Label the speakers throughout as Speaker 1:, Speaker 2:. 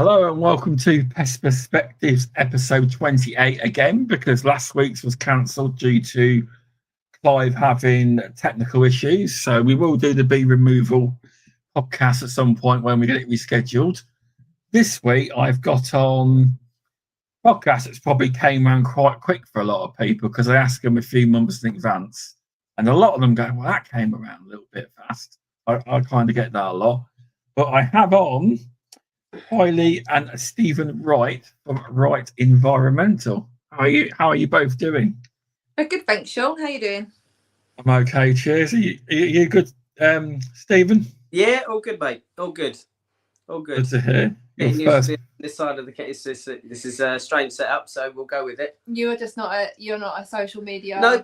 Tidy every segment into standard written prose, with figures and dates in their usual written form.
Speaker 1: Hello and welcome to Pest Perspectives episode 28 again, because last week's was cancelled due to Clive having technical issues. So we will do the bee removal podcast at some point when we get it rescheduled. This week I've got on podcast that's probably came around quite quick for a lot of people because I asked them a few months in advance. And a lot of them go, well, that came around a little bit fast. I kind of get that a lot. But I have on Kylie and Stephen Wright from Wright Environmental. How are you both doing?
Speaker 2: Good, thanks, Sean. How are you doing?
Speaker 1: I'm okay, cheers. Are you good, Stephen?
Speaker 3: Yeah, all good, mate. All good.
Speaker 1: Good to hear.
Speaker 3: Getting used to this side of the case. This is a strange setup, so we'll go with it.
Speaker 2: You're not a social media
Speaker 3: No,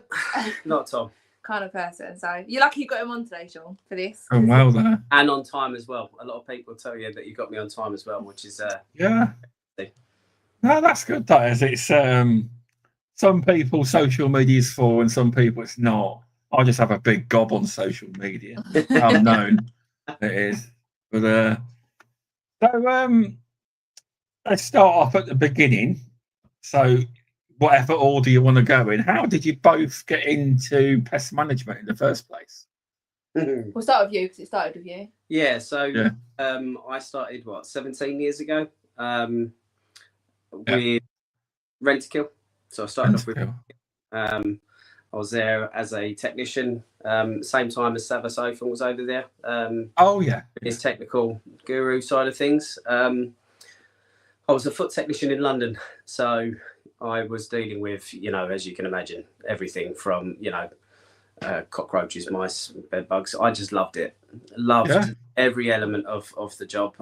Speaker 3: not Tom.
Speaker 2: kind of person. So you're lucky you got him on today, Sean, for this.
Speaker 1: Oh, well there.
Speaker 3: And on time as well. A lot of people tell you that you got me on time as well, which is
Speaker 1: yeah. No, that's good. That is. It's some people social media is for, and some people it's not. I just have a big gob on social media. I'm known. It is. But let's start off at the beginning. So, whatever order you want to go in, how did you both get into pest management in the first place?
Speaker 2: We'll start with you because it started with you.
Speaker 3: Yeah. So, I started 17 years ago with Rent-A-Kill. So I started off with. I was there as a technician, same time as Savasofan was over there. His technical guru side of things. I was a foot technician in London, so I was dealing with, as you can imagine, everything from, cockroaches, mice, bed bugs. I just loved it. Loved every element of the job.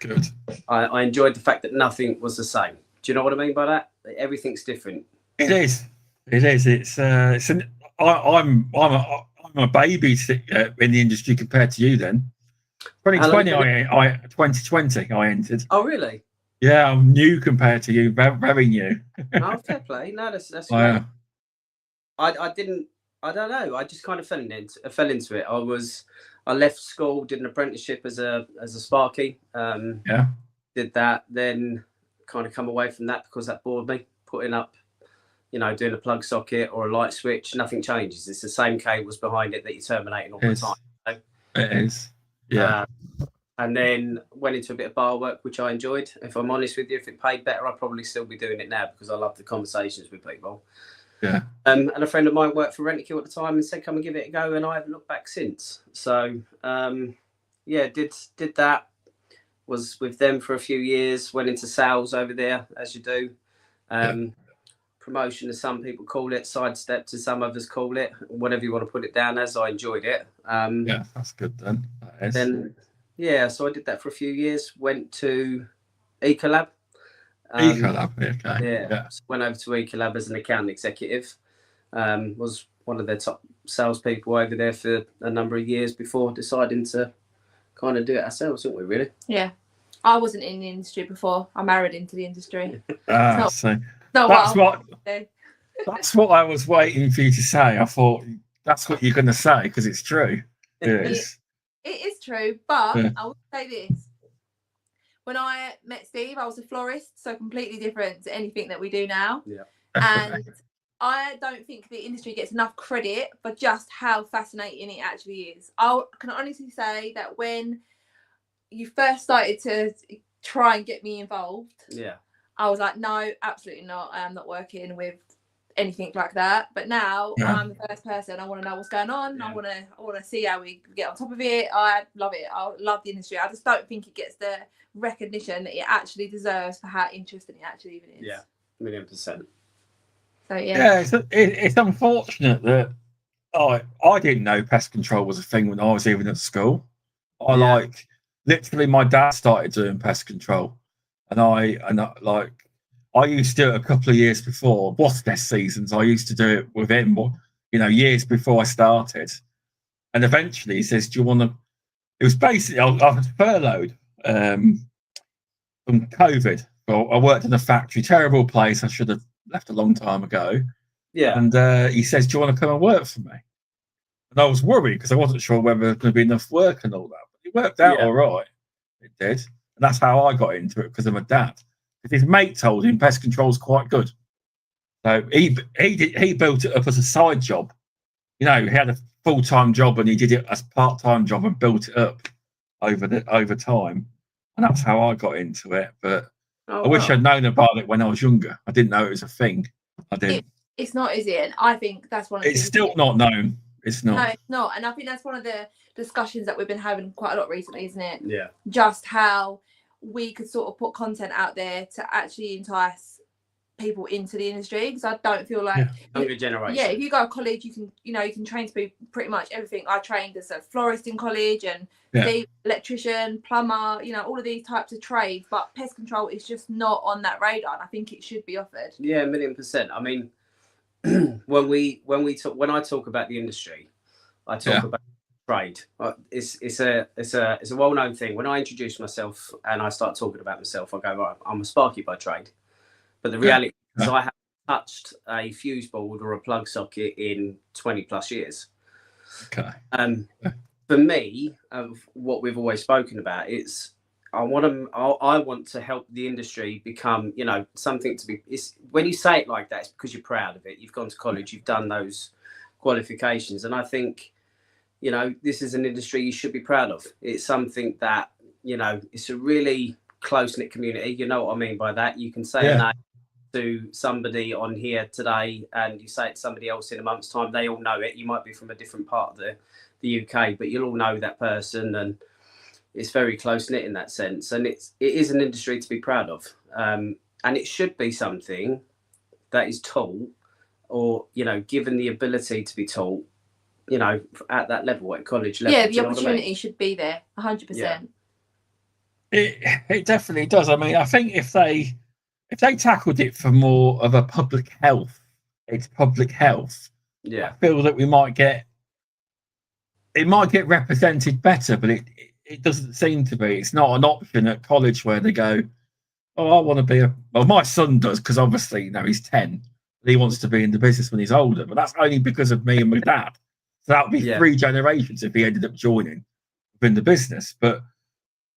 Speaker 1: Good.
Speaker 3: I enjoyed the fact that nothing was the same. Do you know what I mean by that? Everything's different.
Speaker 1: It is. I'm a baby in the industry compared to you. Then 2020, 2020 I entered.
Speaker 3: Oh really?
Speaker 1: Yeah, I'm new compared to you. Very new.
Speaker 3: Oh, fair play. No, that's great. I don't know. I just kind of fell into it. I left school, did an apprenticeship as a Sparky. Did that, then kind of come away from that because that bored me. Putting up, doing a plug socket or a light switch, nothing changes. It's the same cables behind it that you're terminating all the time.
Speaker 1: It is. Yeah.
Speaker 3: And then went into a bit of bar work, which I enjoyed. If I'm honest with you, if it paid better, I'd probably still be doing it now because I love the conversations with people.
Speaker 1: Yeah.
Speaker 3: And a friend of mine worked for Rent-A-Kill at the time and said, come and give it a go. And I haven't looked back since. So, did that. Was with them for a few years, went into sales over there, as you do. Promotion, as some people call it, sidestep, as some others call it, whatever you want to put it down as. I enjoyed it.
Speaker 1: That's good then.
Speaker 3: So I did that for a few years. Went to Ecolab.
Speaker 1: So
Speaker 3: went over to Ecolab as an account executive. Was one of their top salespeople over there for a number of years before deciding to kind of do it ourselves, didn't we, really?
Speaker 2: Yeah. I wasn't in the industry before. I married into the industry.
Speaker 1: That's what I was waiting for you to say. I thought that's what you're going to say because it's true. It
Speaker 2: is true, but I will say this. When I met Steve, I was a florist, so completely different to anything that we do now.
Speaker 3: Yeah.
Speaker 2: And I don't think the industry gets enough credit for just how fascinating it actually is. I can honestly say that when you first started to try and get me involved, I was like, no, absolutely not. I am not working with anything like that. But now I'm the first person. I want to know what's going on. I want to see how we get on top of it. I love it. I love the industry. I just don't think it gets the recognition that it actually deserves for how interesting it actually even is.
Speaker 3: Yeah, 1,000,000%.
Speaker 2: So
Speaker 1: it's unfortunate that I didn't know pest control was a thing when I was even at school. Literally my dad started doing pest control, and I used to do it a couple of years before wasp nest seasons. I used to do it with him, years before I started, and eventually he says, "Do you want to?" It was basically I was furloughed from COVID. Well, I worked in a factory, terrible place. I should have left a long time ago.
Speaker 3: Yeah.
Speaker 1: And he says, "Do you want to come and work for me?" And I was worried because I wasn't sure whether there was going to be enough work and all that. But it worked out all right. It did. And that's how I got into it, because of my dad. Because his mate told him pest control's quite good. So he built it up as a side job. He had a full-time job and he did it as part-time job and built it up over time. And that's how I got into it. But I wish I'd known about it when I was younger. I didn't know it was a thing. I didn't.
Speaker 2: It's not, is it? And I think that's one of the
Speaker 1: things. It's still not known. It's not.
Speaker 2: No, it's not. And I think that's one of the discussions that we've been having quite a lot recently, isn't it?
Speaker 3: Yeah.
Speaker 2: Just how we could sort of put content out there to actually entice people into the industry, because I don't feel like
Speaker 3: younger generation.
Speaker 2: Yeah, if you go to college, you can train to be pretty much everything. I trained as a florist in college and electrician, plumber, all of these types of trades, but pest control is just not on that radar, and I think it should be offered.
Speaker 3: Yeah, 1,000,000%. I mean, when I talk about the industry, I talk about trade. It's a well-known thing. When I introduce myself and I start talking about myself, I go, right, I'm a sparky by trade. But the reality is I haven't touched a fuse board or a plug socket in 20 plus years.
Speaker 1: Okay.
Speaker 3: For me, what we've always spoken about is I want to help the industry become, something to be. When you say it like that, it's because you're proud of it. You've gone to college, you've done those qualifications, and I think, this is an industry you should be proud of. It's something that, it's a really close-knit community. You know what I mean by that? You can say a name to somebody on here today and you say it to somebody else in a month's time, they all know it. You might be from a different part of the UK, but you'll all know that person, and it's very close-knit in that sense. And it is an industry to be proud of, and it should be something that is taught, or given the ability to be taught, at that level, at college level.
Speaker 2: Yeah, the opportunity should be there 100%.
Speaker 1: It definitely does. I mean, I think if they tackled it for more of a public health, I feel that it might get represented better, but it doesn't seem to be. It's not an option at college where they go, oh, I want to be my son does, because obviously, he's 10. He wants to be in the business when he's older, but that's only because of me and my dad. So that would be 3 generations if he ended up joining within the business. But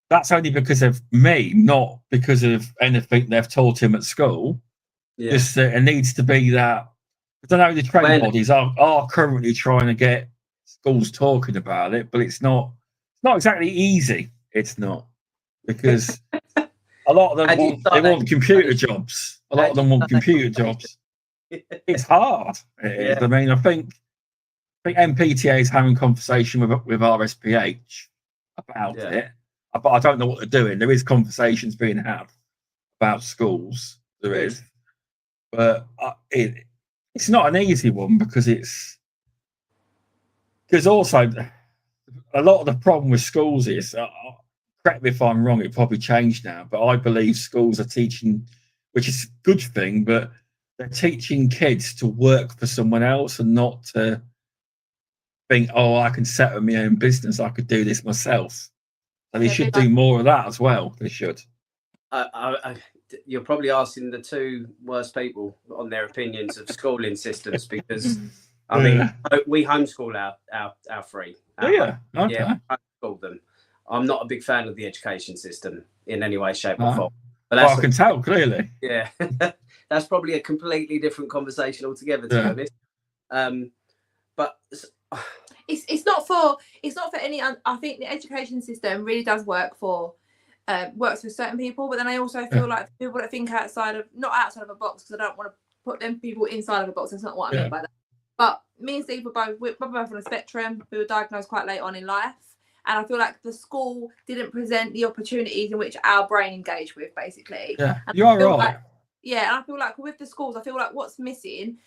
Speaker 1: that's only because of me, not because of anything they've taught him at school. Yeah. Just it needs to be that. I don't know, the training bodies are currently trying to get schools talking about it, but it's not exactly easy. It's not, because a lot of them want computer jobs. A lot of them want computer jobs. It's hard. It is. I mean, I think MPTA is having conversation with RSPH about it. But I don't know what they're doing. There is conversations being had about schools. There is. But it's not an easy one, because also a lot of the problem with schools is, correct me if I'm wrong, it probably changed now, but I believe schools are teaching, which is a good thing, but they're teaching kids to work for someone else and not to think, oh, I can set up my own business, I could do this myself. And they should do more of that as well. They should.
Speaker 3: You're probably asking the 2 worst people on their opinions of schooling systems, because I mean, we homeschool our 3.
Speaker 1: Okay.
Speaker 3: Yeah, homeschool them. I'm not a big fan of the education system in any way, shape, or form. But
Speaker 1: I can tell clearly.
Speaker 3: Yeah, that's probably a completely different conversation altogether, to be honest. But.
Speaker 2: It's not for any. I think the education system really does works for certain people, but then I also feel like people that think not outside of a box, because I don't want to put them people inside of a box. That's not what I mean by that. But me and Steve we're both on a spectrum. We were diagnosed quite late on in life, and I feel like the school didn't present the opportunities in which our brain engaged with, basically.
Speaker 1: Yeah, you are right.
Speaker 2: And I feel like with the schools, I feel like what's missing.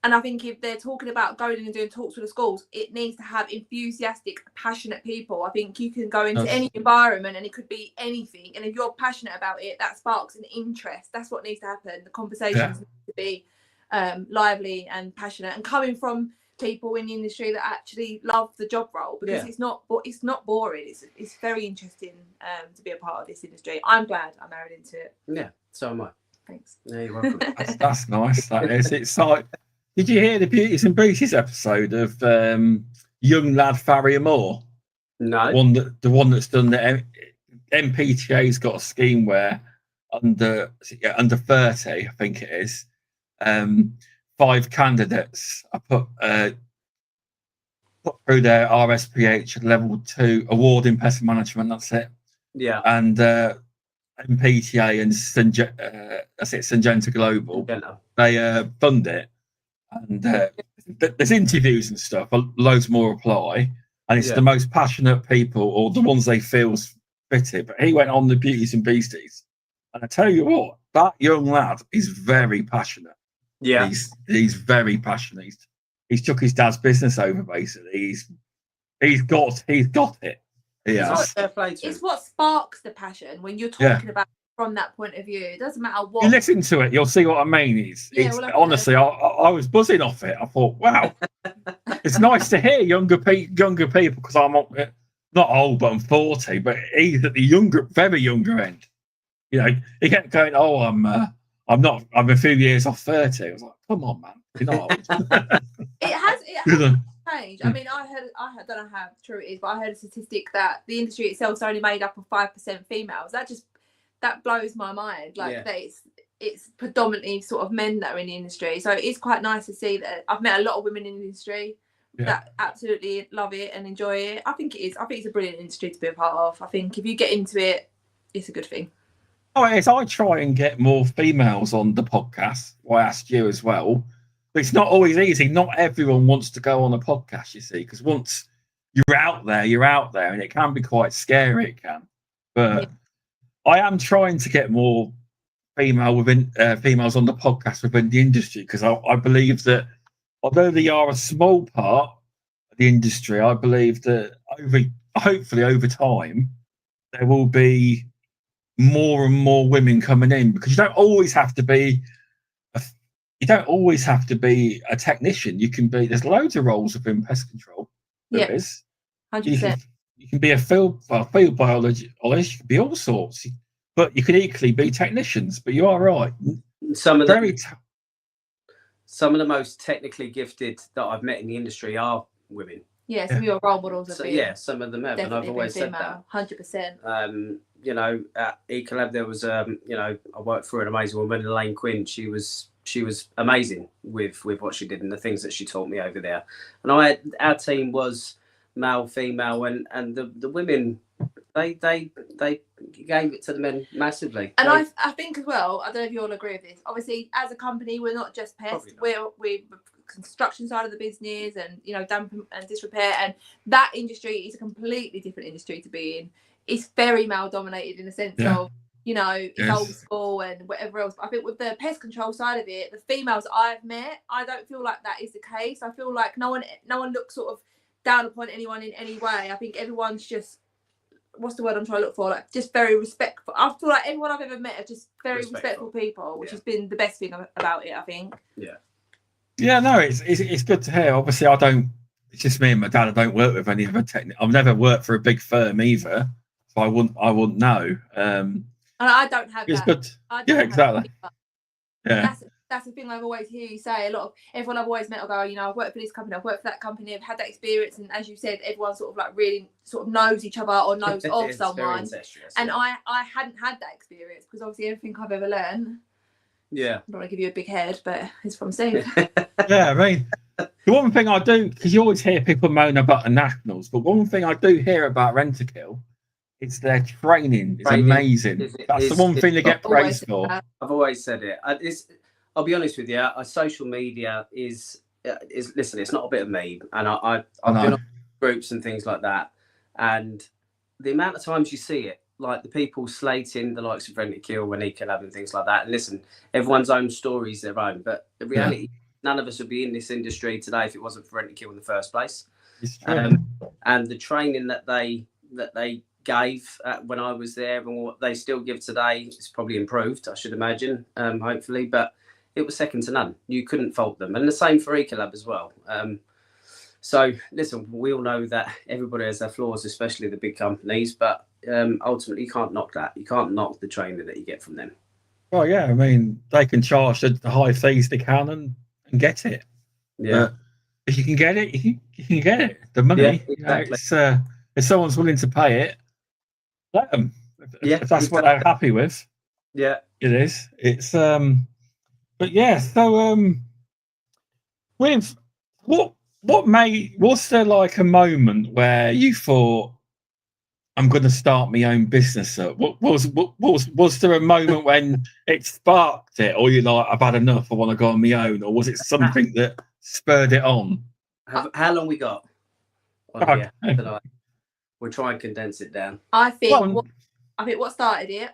Speaker 2: And I think if they're talking about going in and doing talks with the schools, it needs to have enthusiastic, passionate people. I think you can go into any environment and it could be anything. And if you're passionate about it, that sparks an interest. That's what needs to happen. The conversations need to be lively and passionate, and coming from people in the industry that actually love the job role, because it's not boring. It's very interesting to be a part of this industry. I'm glad I married into it.
Speaker 3: Yeah, so am I.
Speaker 2: Thanks.
Speaker 3: Yeah, you're welcome.
Speaker 1: That's nice. That is. It's like. Did you hear the Beauties and Beasties episode of young lad Farrier Moore?
Speaker 3: No.
Speaker 1: The one that's done MPTA's got a scheme where under 30, I think it is, 5 candidates are put through their RSPH level 2 award in pest management. That's it.
Speaker 3: Yeah.
Speaker 1: And MPTA and Syngenta Global, they fund it, and there's interviews and stuff. Loads more apply, and it's the most passionate people or the ones they feel's fitted. But he went on the Beauties and Beasties, and I tell you what, that young lad is very passionate.
Speaker 3: Yeah,
Speaker 1: he's very passionate. He's took his dad's business over, basically. He's got it. Yes.
Speaker 2: It's what sparks the passion when you're talking about it from that point of view. It doesn't matter what.
Speaker 1: You listen to it, you'll see what I mean. Honestly, I was buzzing off it. I thought, wow, it's nice to hear younger people, because I'm not old, but I'm 40. But he's at the very younger end. You know, he kept going, "Oh, I'm a few years off 30." I was like, "Come on, man, you're not old."
Speaker 2: It has changed. I mean, I don't know how true it is, but I heard a statistic that the industry itself is only made up of 5% females. That blows my mind. Like that it's predominantly sort of men that are in the industry. So it's quite nice to see that. I've met a lot of women in the industry that absolutely love it and enjoy it. I think it is. I think it's a brilliant industry to be a part of. I think if you get into it, it's a good thing.
Speaker 1: Oh, it is. I try and get more females on the podcast. I asked you as well. But it's not always easy. Not everyone wants to go on a podcast, you see, because once you're out there, and it can be quite scary. It can. But I am trying to get more females on the podcast within the industry, because I believe that although they are a small part of the industry, I believe that hopefully over time there will be more and more women coming in, because you don't always have to be a technician. You can be. There's loads of roles within pest control.
Speaker 2: There is. 100%.
Speaker 1: You can be a field biologist. You can be all sorts, but you can equally be technicians. But you are right.
Speaker 3: Some of the most technically gifted that I've met in the industry are women.
Speaker 2: Yeah, some of your role models have been.
Speaker 3: Some of them have, and I've always said that.
Speaker 2: 100%.
Speaker 3: You know, at Ecolab there was I worked for an amazing woman, Elaine Quinn. She was amazing with what she did and the things that she taught me over there. And our team was male, female, and the women they gave it to the men massively.
Speaker 2: And I think as well, I don't know if you all agree with this. Obviously, as a company, we're not just Pest. We're construction side of the business, and damp and disrepair, and that industry is a completely different industry to be in. It's very male dominated in the sense of it's old school and whatever else. But I think with the pest control side of it, the females I've met, I don't feel like that is the case. I feel like no one looks sort of down upon anyone in any way. I think everyone's just, what's the word I'm trying to look for? Like, just very respectful. I feel like everyone I've ever met are just very respectful people, which has been the best thing about it, I think.
Speaker 1: Yeah, no, it's good to hear. Obviously, it's just me and my dad. I don't work with any other I've never worked for a big firm either, so I wouldn't know.
Speaker 2: And I don't have
Speaker 1: it's
Speaker 2: that.
Speaker 1: Good. Exactly.
Speaker 2: That's the thing I've always heard you say. A lot of everyone I've always met will go, I've worked for this company, I've worked for that company, I've had that experience, and as you said, everyone sort of like really sort of knows each other or knows of someone. And I hadn't had that experience, because obviously everything I've ever learned.
Speaker 3: Yeah.
Speaker 2: I don't want to give you a big head, but it's from Steve.
Speaker 1: Yeah, I mean, the one thing I do, because you always hear people moan about the nationals, but one thing I do hear about Rentokil, it's their training. It's amazing. That's the one thing they get praised for.
Speaker 3: I've always said it. I'll be honest with you. Social media is listen. It's not a bit of me, and I've been on groups and things like that, and the amount of times you see it, like the people slating the likes of Rentokil and Ecolab and things like that. And listen, everyone's own story is their own, but the reality, none of us would be in this industry today if it wasn't for Rentokil in the first place. And the training that they gave when I was there and what they still give today is probably improved, I should imagine, hopefully, but it was second to none. You couldn't fault them. And the same for Ecolab as well. So listen, we all know that everybody has their flaws, especially the big companies, but ultimately you can't knock that. You can't knock the training that you get from them.
Speaker 1: Well, yeah, I mean, they can charge the high fees they can and get it.
Speaker 3: Yeah.
Speaker 1: If you can get it, you can get it. The money,
Speaker 3: exactly.
Speaker 1: If someone's willing to pay it, let them. if that's what they're happy with.
Speaker 3: Yeah,
Speaker 1: it is. It's but yeah. So with was there like a moment where you thought, I'm going to start my own business? Was there a moment when it sparked it, or you're like, I've had enough, I want to go on my own, or was it something that spurred it on?
Speaker 3: How long we got? Yeah, tonight. We'll try and condense it down.
Speaker 2: I think what started it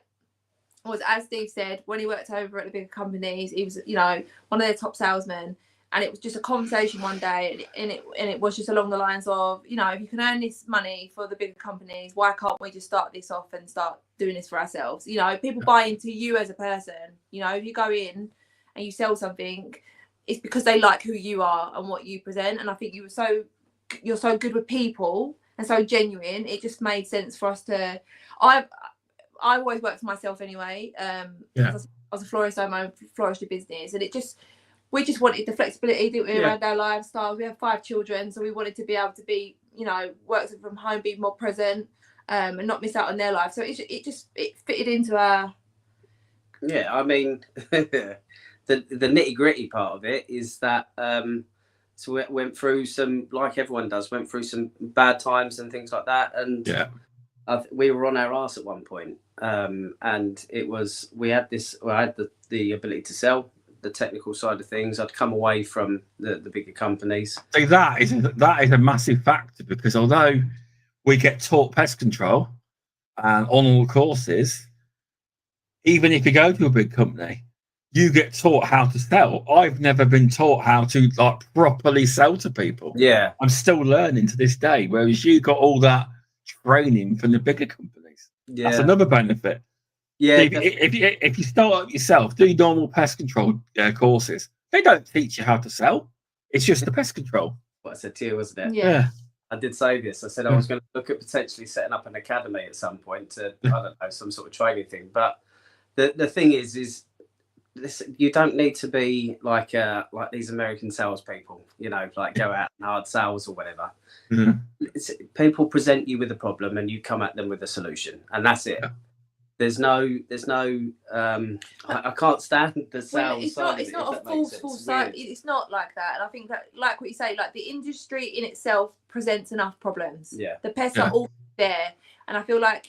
Speaker 2: was, as Steve said, when he worked over at the bigger companies, he was, one of their top salesmen, and it was just a conversation one day, and it was just along the lines of, if you can earn this money for the bigger companies, why can't we just start this off and start doing this for ourselves? People buy into you as a person. If you go in and you sell something, it's because they like who you are and what you present. And I think you're so good with people and so genuine. It just made sense for us to. I always worked for myself anyway. I was a florist, I own a floristry business, and we just wanted the flexibility around our lifestyle. We have 5 children, so we wanted to be able to be, work from home, be more present, and not miss out on their life. So it fitted into our.
Speaker 3: Yeah, I mean, the nitty gritty part of it is that. So we went through some, like everyone does, went through some bad times and things like that, and we were on our arse at one point, and it was I had the ability to sell the technical side of things. I'd come away from the bigger companies.
Speaker 1: So that is a massive factor, because although we get taught pest control and on all courses, even if you go to a big company, you get taught how to sell. I've never been taught how to properly sell to people.
Speaker 3: Yeah,
Speaker 1: I'm still learning to this day. Whereas you got all that training from the bigger companies. Yeah, that's another benefit. Yeah, if you start up yourself, do normal pest control courses. They don't teach you how to sell. It's just the pest control.
Speaker 3: What I said to you, wasn't it?
Speaker 2: Yeah.
Speaker 3: I did say this. I said I was going to look at potentially setting up an academy at some point to, I don't know, some sort of training thing. But the thing is you don't need to be like these American salespeople, like go out and hard sales or whatever. Mm-hmm. People present you with a problem and you come at them with a solution, and that's it. Yeah. There's no. I can't stand the sales.
Speaker 2: It's not a forceful side. It's not like that. And I think that, like what you say, like the industry in itself presents enough problems.
Speaker 3: Yeah.
Speaker 2: The pests are all there, and I feel like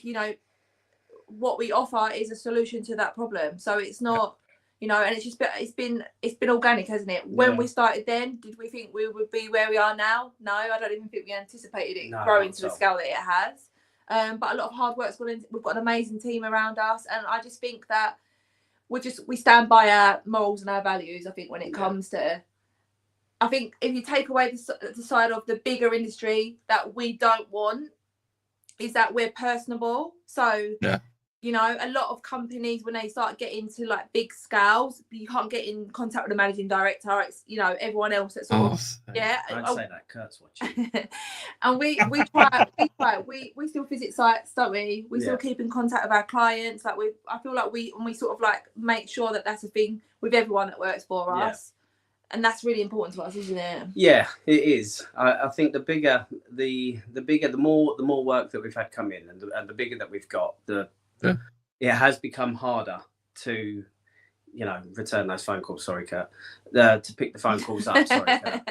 Speaker 2: what we offer is a solution to that problem. So it's not. And it's been organic, hasn't it? When we started then, did we think we would be where we are now? No, I don't even think we anticipated it growing to the scale that it has. But a lot of hard work's gone in. We've got an amazing team around us, and I just think that we stand by our morals and our values. I think when it comes to, I think if you take away the side of the bigger industry that we don't want, is that we're personable. So a lot of companies, when they start getting to like big scales, you can't get in contact with the managing director. It's everyone else that's
Speaker 3: don't say that, Kurt's watching.
Speaker 2: And we try. We still visit sites, don't we? We still keep in contact with our clients. Like I feel like we sort of like make sure that that's a thing with everyone that works for us, and that's really important to us, isn't it?
Speaker 3: Yeah, it is. I think the bigger, the more work that we've had come in, and the bigger that we've got, it has become harder to, return those phone calls. Sorry, Kurt. To pick the phone calls up. Sorry, Kurt.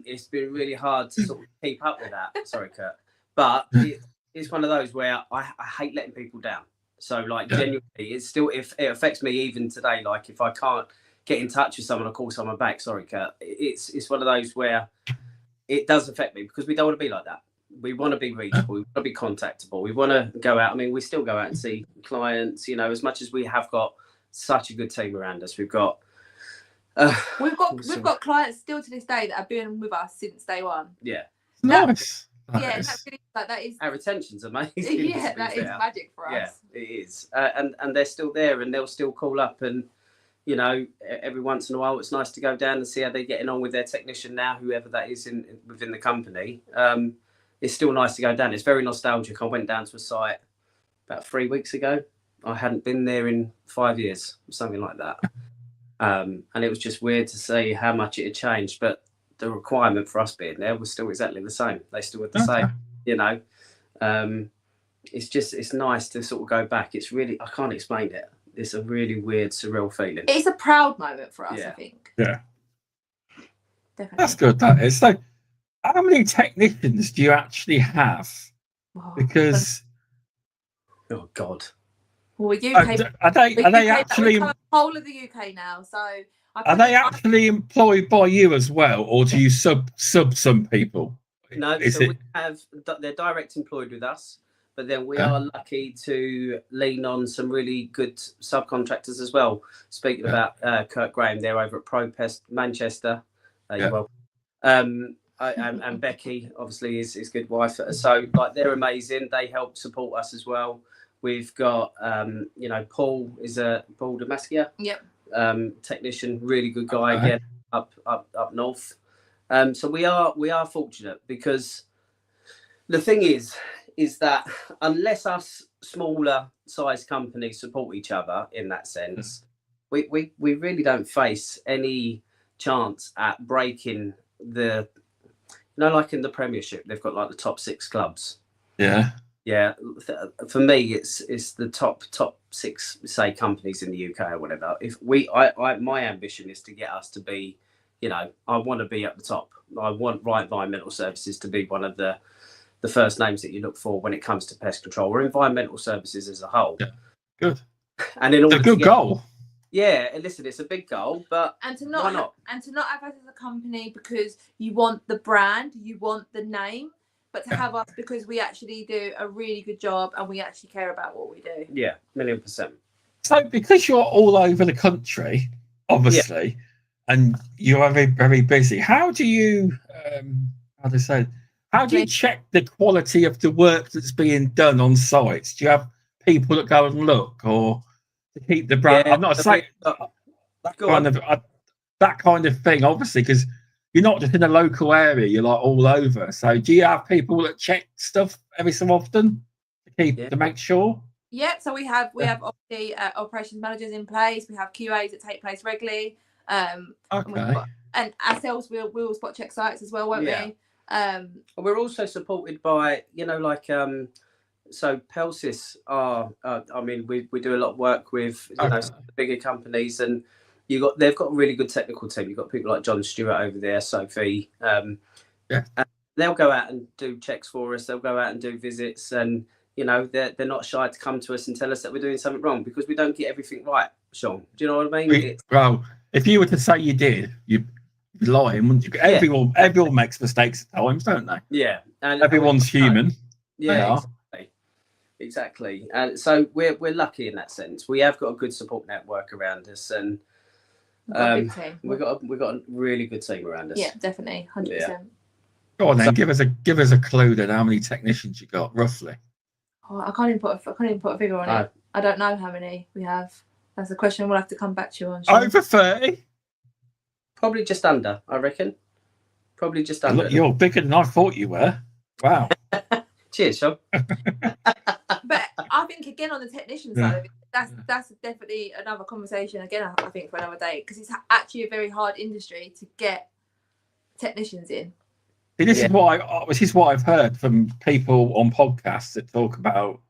Speaker 3: It's been really hard to sort of keep up with that. Sorry, Kurt. But it's one of those where I hate letting people down. So, genuinely, it affects me even today. Like, if I can't get in touch with someone or call someone back, sorry, Kurt. It's one of those where it does affect me, because we don't want to be like that. We want to be reachable. We want to be contactable. We want to go out. I mean, we still go out and see clients. As much as we have got such a good team around us, we've got
Speaker 2: clients still to this day that have been with us since day one.
Speaker 3: Yeah,
Speaker 1: nice.
Speaker 2: That's really, that is
Speaker 3: our retention's amazing.
Speaker 2: Yeah, that is magic for us.
Speaker 3: Yeah, it is, and they're still there, and they'll still call up, and every once in a while, it's nice to go down and see how they're getting on with their technician now, whoever that is within the company. It's still nice to go down. It's very nostalgic. I went down to a site about 3 weeks ago. I hadn't been there in 5 years, something like that. And it was just weird to see how much it had changed. But the requirement for us being there was still exactly the same. They still were the same, it's nice to sort of go back. It's really, I can't explain it. It's a really weird, surreal feeling.
Speaker 2: It's a proud moment for us, I think.
Speaker 1: Yeah.
Speaker 2: Definitely.
Speaker 1: That's good, that is. So, how many technicians do you actually have? Because...
Speaker 3: Oh, God.
Speaker 2: Well, UK...
Speaker 1: Are they actually...
Speaker 2: We cover the whole of the UK now, so...
Speaker 1: Are they actually employed by you as well, or do you sub some people?
Speaker 3: No, they're direct employed with us, but then we are lucky to lean on some really good subcontractors as well. Speaking about Kurt Graham, they're over at Pest, Manchester. You're welcome. And Becky, obviously, is good wife. So, like, they're amazing. They help support us as well. We've got, Paul Damascia.
Speaker 2: Yep.
Speaker 3: Technician, really good guy again, up north. So we are fortunate, because the thing is that unless us smaller size companies support each other in that sense, we really don't face any chance at breaking like in the Premiership, they've got like the top 6 clubs. Yeah, for me, it's the top 6, say, companies in the UK or whatever. If my ambition is to get us to be, I want to be at the top. I want Wright Environmental Services to be one of the first names that you look for when it comes to pest control or environmental services as a whole.
Speaker 1: Yeah, good.
Speaker 3: And in order
Speaker 1: it's a good goal.
Speaker 3: Yeah, listen, it's a big goal, but
Speaker 2: why not have us as a company because you want the brand, you want the name. But to have us because we actually do a really good job and we actually care about what we do.
Speaker 3: Yeah, 1,000,000%.
Speaker 1: So because you're all over the country, obviously, and you're very, very busy, how do you, how do you check the quality of the work that's being done on sites? Do you have people that go and look, or to keep the brand? I'm not saying that kind of thing, obviously, because you're not just in a local area, you're like all over. So do you have people that check stuff every so often to make sure?
Speaker 2: Yeah, so we have obviously operations managers in place. We have QAs that take place regularly. And ourselves, we'll spot check sites as well, won't we?
Speaker 3: We're also supported by, so Pelsis are, we do a lot of work with some of the bigger companies, and they've got a really good technical team. You've got people like John Stewart over there, Sophie. And they'll go out and do checks for us. They'll go out and do visits, and they're not shy to come to us and tell us that we're doing something wrong, because we don't get everything right, Sean. Do you know what I mean?
Speaker 1: Well, if you were to say you did, you'd be lying, wouldn't you? Everyone makes mistakes at times, don't they?
Speaker 3: Yeah, and
Speaker 1: everyone's human.
Speaker 3: Yeah, exactly. And so we're lucky in that sense. We have got a good support network around us, and we've got a really good team around us.
Speaker 2: Yeah, definitely, 100%.
Speaker 1: Go on then, give us a clue then. How many technicians you got roughly?
Speaker 2: Oh, I can't even put a figure on it. I don't know how many we have. That's a question we'll have to come back to you on. Sean.
Speaker 1: Over 30?
Speaker 3: Probably just under, I reckon. Probably just under.
Speaker 1: Look, you're bigger than I thought you were. Wow.
Speaker 3: Cheers, Sean.
Speaker 2: But I think again on the technician side of it, that's definitely another conversation again. I think for another day, because it's actually a very hard industry to get technicians in.
Speaker 1: This is what I've heard from people on podcasts that talk about.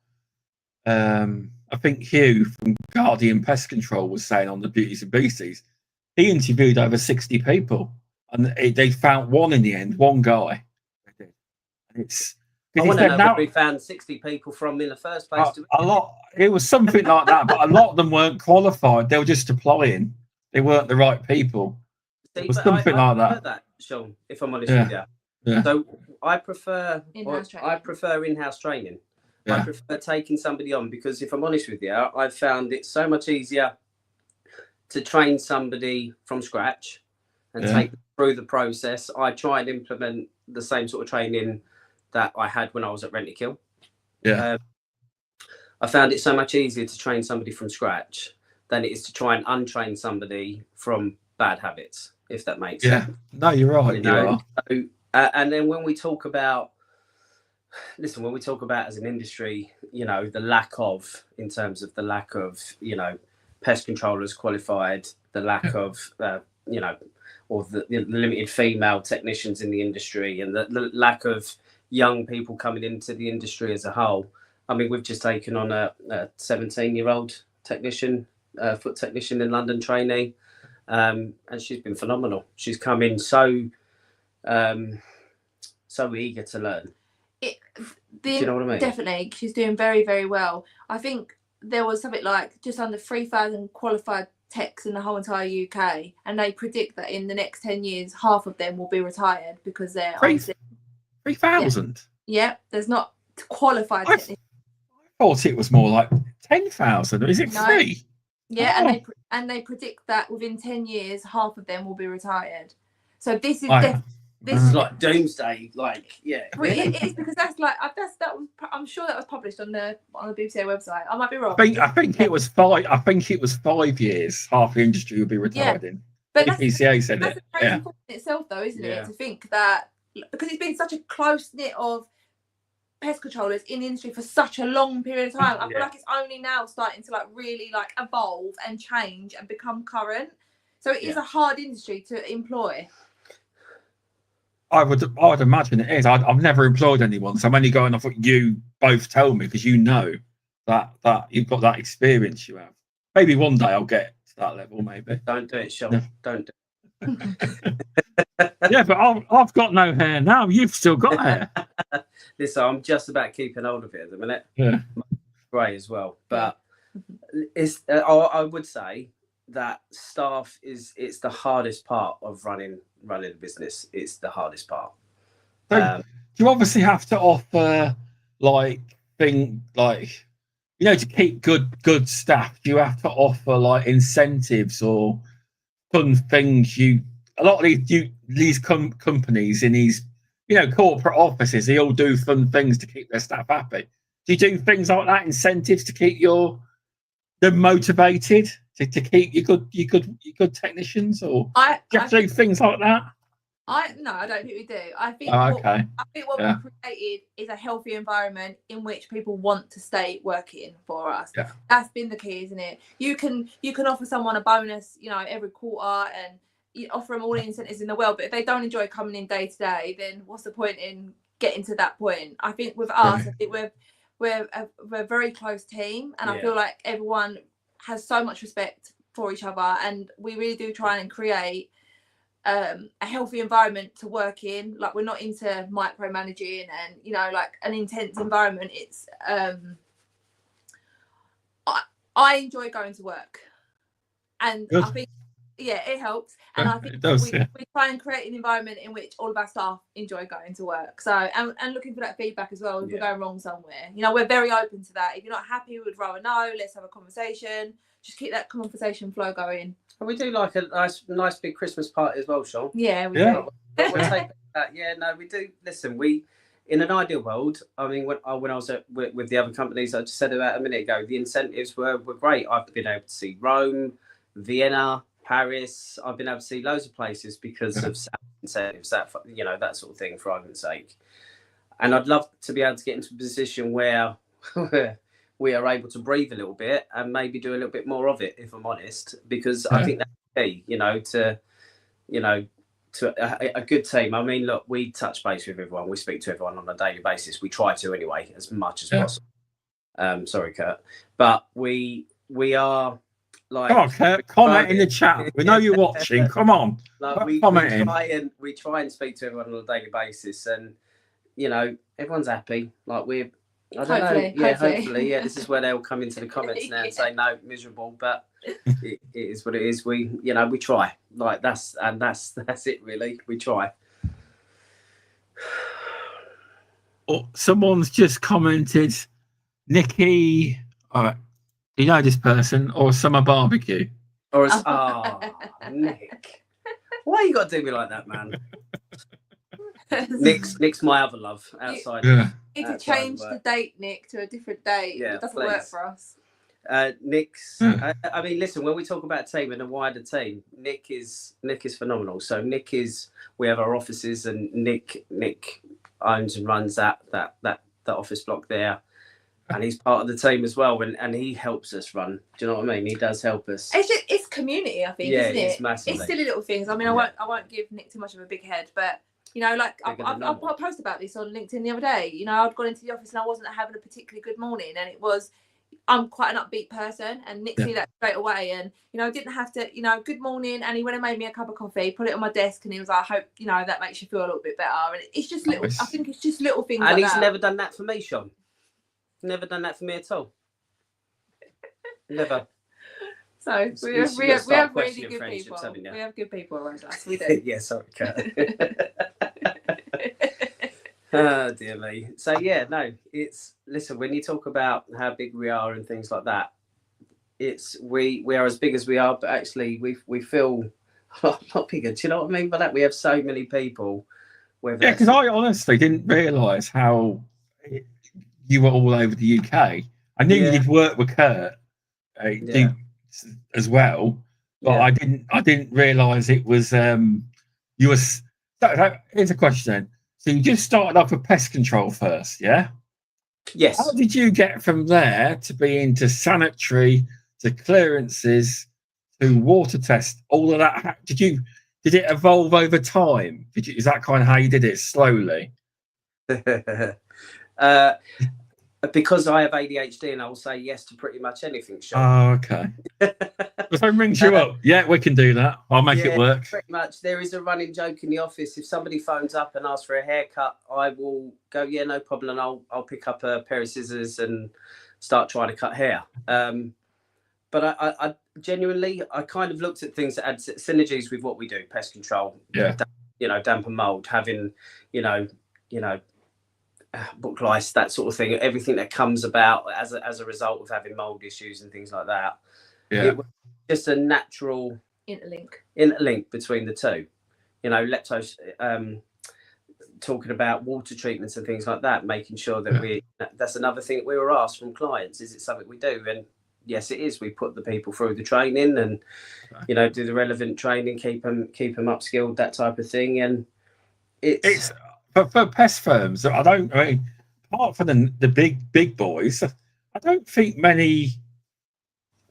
Speaker 1: I think Hugh from Guardian Pest Control was saying on the Beauties and Beasties, he interviewed over 60 people, and they found one in the end, one guy.
Speaker 3: I want to know where we found 60 people from in the first place.
Speaker 1: A lot. It was something like that, but a lot of them weren't qualified. They were just applying. They weren't the right people.
Speaker 3: See,
Speaker 1: it was something like that.
Speaker 3: Heard that, Sean, if I'm honest with you.
Speaker 1: Yeah.
Speaker 3: So I prefer in-house training. Yeah. I prefer taking somebody on, because if I'm honest with you, I've found it so much easier to train somebody from scratch and take them through the process. I try and implement the same sort of training that I had when I was at Rentokil.
Speaker 1: Yeah.
Speaker 3: I found it so much easier to train somebody from scratch than it is to try and untrain somebody from bad habits, if that makes sense.
Speaker 1: No, you're right. You are.
Speaker 3: So, and then when we talk about as an industry, the lack of pest controllers qualified, the lack of, or the limited female technicians in the industry, and the lack of young people coming into the industry as a whole, I mean, we've just taken on a 17-year-old technician, foot technician in London, trainee, and she's been phenomenal. She's come in so eager to learn. Do you know what I mean?
Speaker 2: Definitely, she's doing very, very well. I think there was something like just under 3,000 qualified techs in the whole entire UK, and they predict that in the next 10 years, half of them will be retired because they're
Speaker 1: 3,000.
Speaker 2: Yeah, there's not qualified technicians.
Speaker 1: I thought it was more like 10,000. Is it free?
Speaker 2: Yeah, and they predict that within 10 years, half of them will be retired. So this is
Speaker 3: this is like doomsday,
Speaker 2: It is, because that was. I'm sure that was published on the BBC website. I might be wrong.
Speaker 1: I think it was 5. I think it was 5 years. Half the industry will be retired in.
Speaker 2: But
Speaker 1: the PCA said
Speaker 2: that's
Speaker 1: it.
Speaker 2: That's crazy point in itself, though, isn't it? To think that, because it's been such a close knit of pest controllers in the industry for such a long period of time. I feel like it's only now starting to really evolve and change and become current. So it is a hard industry to employ.
Speaker 1: I would imagine it is. I've never employed anyone, so I'm only going off what you both tell me, because you know that you've got that experience you have. Maybe one day I'll get to that level. Maybe.
Speaker 3: Don't do it, Sean. No. Don't do it.
Speaker 1: Yeah, but I've got no hair now. You've still got hair.
Speaker 3: Listen, I'm just about keeping hold of it at the minute.
Speaker 1: Yeah,
Speaker 3: grey as well. But it's I would say that staff it's the hardest part of running a business. It's the hardest part.
Speaker 1: So, you obviously have to offer to keep good staff. Do you have to offer incentives or fun things? A lot of these companies in these corporate offices, they all do fun things to keep their staff happy. Do you do things like that, incentives to keep them motivated, to keep your good technicians, or do you have to do things like that?
Speaker 2: No, I don't think we do. I think what we've created is a healthy environment in which people want to stay working for us.
Speaker 1: Yeah.
Speaker 2: That's been the key, isn't it? You can offer someone a bonus, every quarter, and you offer them all the incentives in the world, but if they don't enjoy coming in day to day, then what's the point in getting to that point? I think with us, I think we're a very close team, and I feel like everyone has so much respect for each other, and we really do try and create a healthy environment to work in. We're not into micromanaging and an intense environment. It's I enjoy going to work, and good. I think it helps, and I think we try and create an environment in which all of our staff enjoy going to work. So and looking for that feedback as well if we're going wrong somewhere. We're very open to that. If you're not happy, we'd rather know. Let's have a conversation. Just keep that conversation flow going.
Speaker 3: And we do a nice big Christmas party as well, Sean.
Speaker 2: Yeah, we do.
Speaker 3: We'll take that. Yeah, no, we do. Listen, we in an ideal world. I mean, when I was with the other companies, I just said about a minute ago, the incentives were great. I've been able to see Rome, Vienna, Paris. I've been able to see loads of places because of incentives, that sort of thing, for argument's sake. And I'd love to be able to get into a position where we are able to breathe a little bit and maybe do a little bit more of it, if I'm honest, because I think that's key, to a good team. I mean, look, we touch base with everyone. We speak to everyone on a daily basis. We try to anyway, as much as possible. Sorry, Kurt. But we are come
Speaker 1: on, Kurt, comment in the chat. We know you're watching. Come on.
Speaker 3: We try and speak to everyone on a daily basis, and everyone's happy. Hopefully. This is where they'll come into the comments now and say no, miserable, but it is what it is. We try. That's it really. We try.
Speaker 1: Someone's just commented, Nikki. All right. Do you know this person, or summer barbecue?
Speaker 3: Or Nick. Why you got to do me like that, man? Nick's my other love outside.
Speaker 2: Yeah. You need to change the date, Nick, to a different date. Yeah, it doesn't work for us.
Speaker 3: Nick's. I mean, listen. When we talk about team and a wider team, Nick is phenomenal. So we have our offices, and Nick owns and runs that office block there, and he's part of the team as well. And he helps us run. Do you know what I mean? He does help us.
Speaker 2: It's community, I think.
Speaker 3: Yeah,
Speaker 2: isn't it?
Speaker 3: It's massively.
Speaker 2: It's silly little things. I mean, I won't give Nick too much of a big head, but You know, like I posted about this on LinkedIn the other day. You know, I'd gone into the office and I wasn't having a particularly good morning, and it was, I'm quite an upbeat person, and Nick knew that straight away. And you know, I didn't have to, you know, good morning, and he went and made me a cup of coffee, put it on my desk, and he was like, I hope, you know, that makes you feel a little bit better. And it's just little. I think it's just little things. And like
Speaker 3: he's never done that for me, Sean. Never done that for me at all. Never.
Speaker 2: So we have really good people. We have good people around us. We do.
Speaker 3: Yes, okay. Oh, dear me. So yeah, no, it's, listen, when you talk about how big we are and things like that, it's we are as big as we are, but actually we feel a lot bigger. Do you know what I mean by that? We have so many people.
Speaker 1: Yeah, because I honestly didn't realise how you were all over the UK. I knew you did work with Kurt as well, but I didn't realise it was you were. So, here's a question then. So you just started off with pest control first, yeah?
Speaker 3: Yes.
Speaker 1: How did you get from there to be into sanitary, to clearances, to water test, all of that? Did it evolve over time? Is that kind of how you did it, slowly?
Speaker 3: Because I have ADHD and I will say yes to pretty much anything, Sean.
Speaker 1: Oh, okay. If I rings you up, yeah, we can do that. I'll make it work.
Speaker 3: Pretty much. There is a running joke in the office. If somebody phones up and asks for a haircut, I will go, yeah, no problem. And I'll pick up a pair of scissors and start trying to cut hair. But I genuinely, I kind of looked at things that had synergies with what we do, pest control, damp and mold, having, book lice, that sort of thing, everything that comes about as a result of having mold issues and things like that. It was just a natural interlink between the two. Leptos talking about water treatments and things like that, making sure that that's another thing that we were asked from clients. Is it something we do? And yes, it is. We put the people through the training and do the relevant training, keep them upskilled, that type of thing. And it's
Speaker 1: for pest firms, apart from the big boys, I don't think many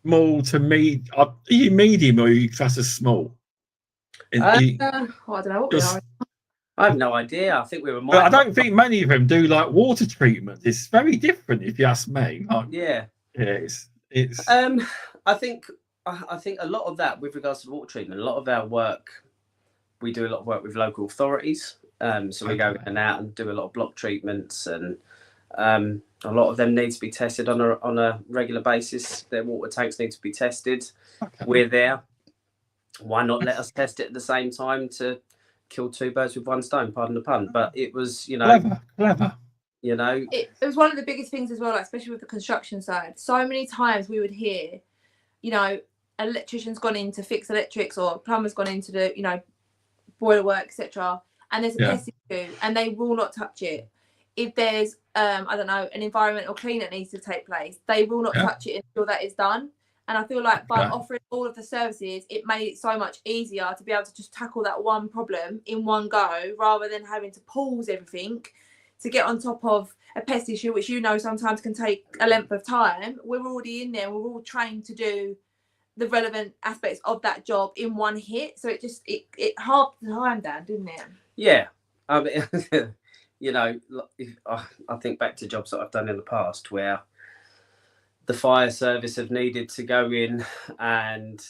Speaker 1: small to are you medium or are you class as small?
Speaker 2: I don't know what we are.
Speaker 3: I have no idea. I think we were.
Speaker 1: But I don't think many of them do like water treatment. It's very different, if you ask me. It's.
Speaker 3: I think a lot of that with regards to water treatment. A lot of our work, we do a lot of work with local authorities. So we go in and out and do a lot of block treatments, and a lot of them need to be tested on a regular basis. Their water tanks need to be tested. We're there. Why not let us test it at the same time to kill two birds with one stone? Pardon the pun, but it was
Speaker 1: clever.
Speaker 2: It was one of the biggest things as well, like, especially with the construction side. So many times we would hear, electrician's gone in to fix electrics, or plumber's gone in to do boiler work, etc. And there's a pest issue, and they will not touch it. If there's, an environmental clean that needs to take place, they will not touch it until that is done. And I feel like by offering all of the services, it made it so much easier to be able to just tackle that one problem in one go, rather than having to pause everything to get on top of a pest issue, which sometimes can take a length of time. We're already in there. We're all trained to do the relevant aspects of that job in one hit. So it halved the time down, didn't it?
Speaker 3: Yeah. I mean, I think back to jobs that I've done in the past where the fire service have needed to go in, and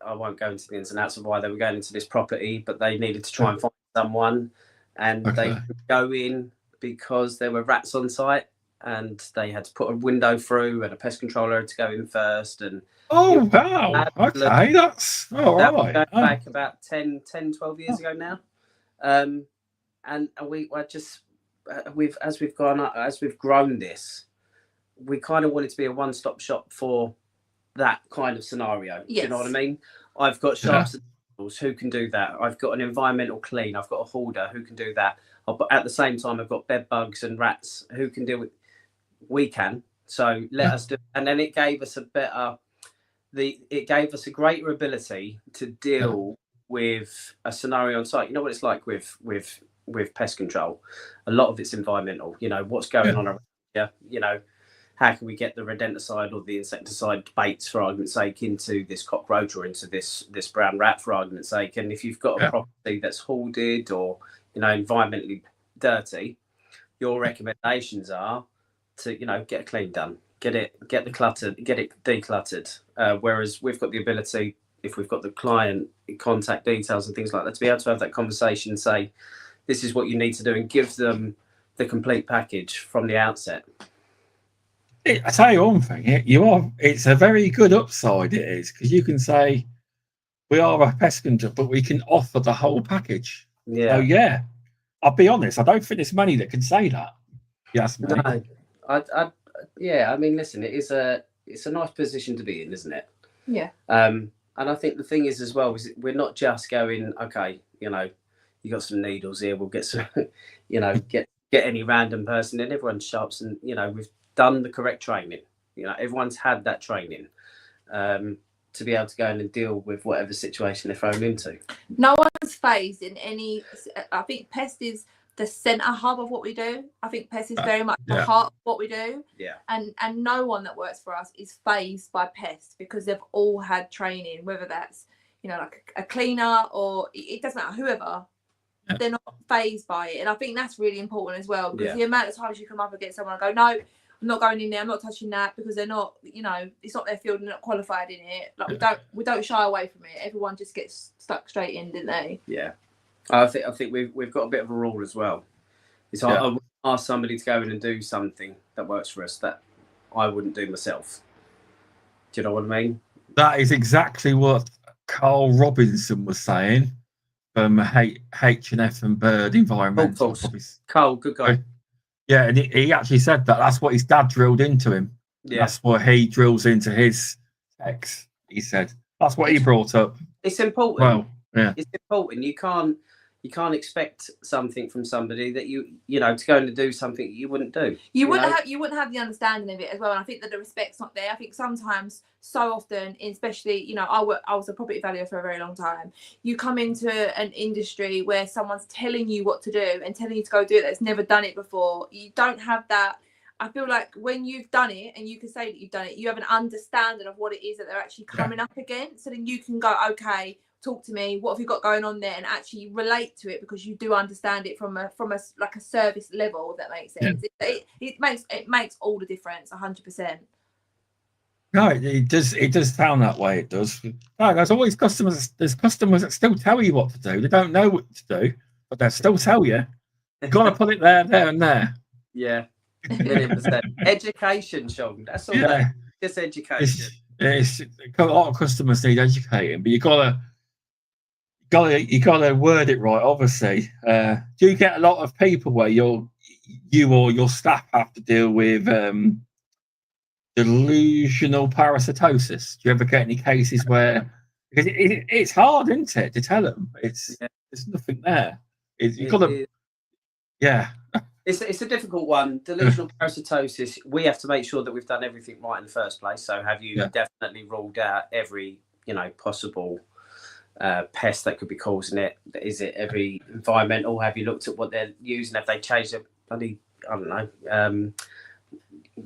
Speaker 3: I won't go into the ins and outs of why they were going into this property, but they needed to try and find someone, and they could go in because there were rats on site, and they had to put a window through, and a pest controller had to go in first. And
Speaker 1: wow, okay, that's all right.
Speaker 3: Going back about 10, 12 years ago now. And we were just as we've grown this, we kind of wanted to be a one-stop shop for that kind of scenario. Yes. You know what I mean? I've got sharps and tools who can do that. I've got an environmental clean. I've got a hoarder who can do that. But at the same time, I've got bed bugs and rats who can deal with. We can. So let us do. And then it gave us it gave us a greater ability to deal with a scenario on site. You know what it's like with pest control. A lot of it's environmental. What's going on around here. How can we get the rodenticide or the insecticide baits, for argument's sake, into this cockroach or into this brown rat, for argument's sake? And if you've got a property that's hoarded, or environmentally dirty, your recommendations are to, get a clean done, get it decluttered. Whereas we've got the ability, if we've got the client contact details and things like that, to be able to have that conversation and say, this is what you need to do, and give them the complete package from the outset.
Speaker 1: I tell you one thing, it's a very good upside, it is, because you can say, we are a pest control, but we can offer the whole package.
Speaker 3: Yeah.
Speaker 1: So, yeah, I'll be honest, I don't think there's many that can say that. Yes,
Speaker 3: no. I mean, listen, it's a nice position to be in, isn't it?
Speaker 2: Yeah.
Speaker 3: And I think the thing is as well, is we're not just going, okay, you got some needles here, we'll get some, get any random person in. Everyone's sharps, and we've done the correct training. Everyone's had that training to be able to go in and deal with whatever situation they're thrown into.
Speaker 2: No one's phased in any. I think Pest is the centre hub of what we do. I think Pest is very much the heart of what we do.
Speaker 3: Yeah.
Speaker 2: And no one that works for us is phased by Pest, because they've all had training, whether that's like a cleaner or it doesn't matter, whoever. Yeah. They're not phased by it, and I think that's really important as well, because the amount of times you come up against someone and go, no, I'm not going in there, I'm not touching that, because they're not, it's not their field, they're not qualified in it. Like we don't shy away from it. Everyone just gets stuck straight in, didn't they?
Speaker 3: Yeah. I think we've got a bit of a rule as well. It's I would ask somebody to go in and do something that works for us that I wouldn't do myself. Do you know what I mean?
Speaker 1: That is exactly what Carl Robinson was saying from H&F and Bird Environmental.
Speaker 3: Carl, good guy.
Speaker 1: Yeah, and he actually said that's what his dad drilled into him. Yeah. That's what he drills into his techs. He said that's what he brought up.
Speaker 3: It's important.
Speaker 1: Well, yeah,
Speaker 3: it's important. You can't expect something from somebody that you to go and do something you wouldn't do.
Speaker 2: You wouldn't have the understanding of it as well, and I think that the respect's not there. I think sometimes, so often, especially I was a property valuer for a very long time. You come into an industry where someone's telling you what to do and telling you to go do it that's never done it before. You don't have that. I feel like when you've done it and you can say that you've done it, you have an understanding of what it is that they're actually coming up against. So then you can go, okay, talk to me, what have you got going on there, and actually relate to it, because you do understand it from a like a service level, if that makes sense. It makes all the difference, 100%.
Speaker 1: No, it does sound that way. It does. No, there's always customers. There's customers that still tell you what to do. They don't know what to do, but they'll still tell you. You've got to put it there, and there.
Speaker 3: Yeah, 100%. Education, Sean. That's all. Yeah. Just education.
Speaker 1: It's a lot of customers need educating, but you gotta word it right. Obviously, do you get a lot of people where you or your staff have to deal with delusional parasitosis? Do you ever get any cases where, because it's hard, isn't it, to tell them there's nothing there? You've got to,
Speaker 3: It's a difficult one. Delusional parasitosis. We have to make sure that we've done everything right in the first place. So have you definitely ruled out every possible pest that could be causing it? Is it every environmental? Have you looked at what they're using? Have they changed it? I don't know.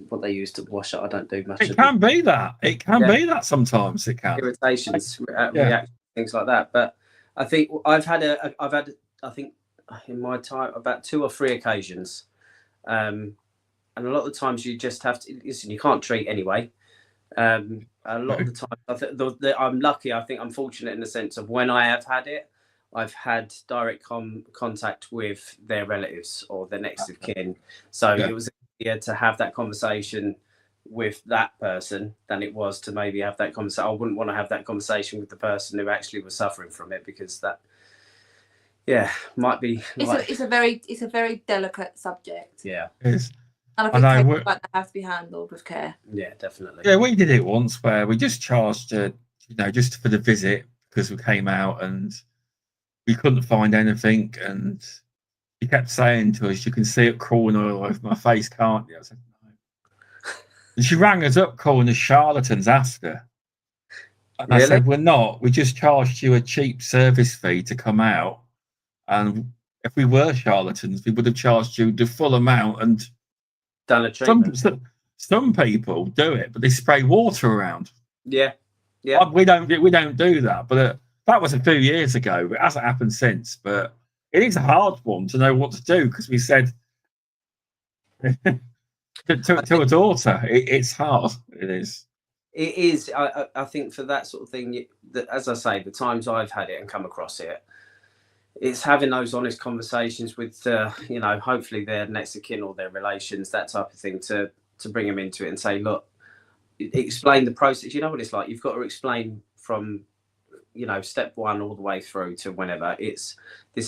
Speaker 3: What they use to wash it. I don't do much.
Speaker 1: It can be that. It can be that sometimes. It can
Speaker 3: irritations, reactions, things like that. But I think I've had I think in my time about 2 or 3 occasions, and a lot of the times you just have to listen. You can't treat anyway. A lot of the time, I'm lucky. I think I'm fortunate in the sense of when I have had it, I've had direct contact with their relatives or their next of kin. So it was easier to have that conversation with that person than it was to maybe have that conversation. I wouldn't want to have that conversation with the person who actually was suffering from it, because that, might be.
Speaker 2: It's a very delicate subject.
Speaker 3: Yeah.
Speaker 1: It is.
Speaker 2: And I think things like that have to be handled with care.
Speaker 3: Yeah, definitely.
Speaker 1: Yeah, we did it once where we just charged, just for the visit, because we came out and we couldn't find anything, and he kept saying to us, "You can see it crawling all over my face, can't you?" I said, "No." And she rang us up calling us charlatans after. And I said, "We're not. We just charged you a cheap service fee to come out. And if we were charlatans, we would have charged you the full amount and
Speaker 3: done a treatment."
Speaker 1: Some people do it, but they spray water around.
Speaker 3: Yeah.
Speaker 1: We don't do that. But that was a few years ago. It hasn't happened since. But it is a hard one to know what to do, because we said to a daughter, it's hard. It is.
Speaker 3: It is. I think for that sort of thing, as I say, the times I've had it and come across it, it's having those honest conversations with, hopefully their next of kin or their relations, that type of thing, to bring them into it and say, look, explain the process. You know what it's like. You've got to explain from, step one all the way through to whenever. This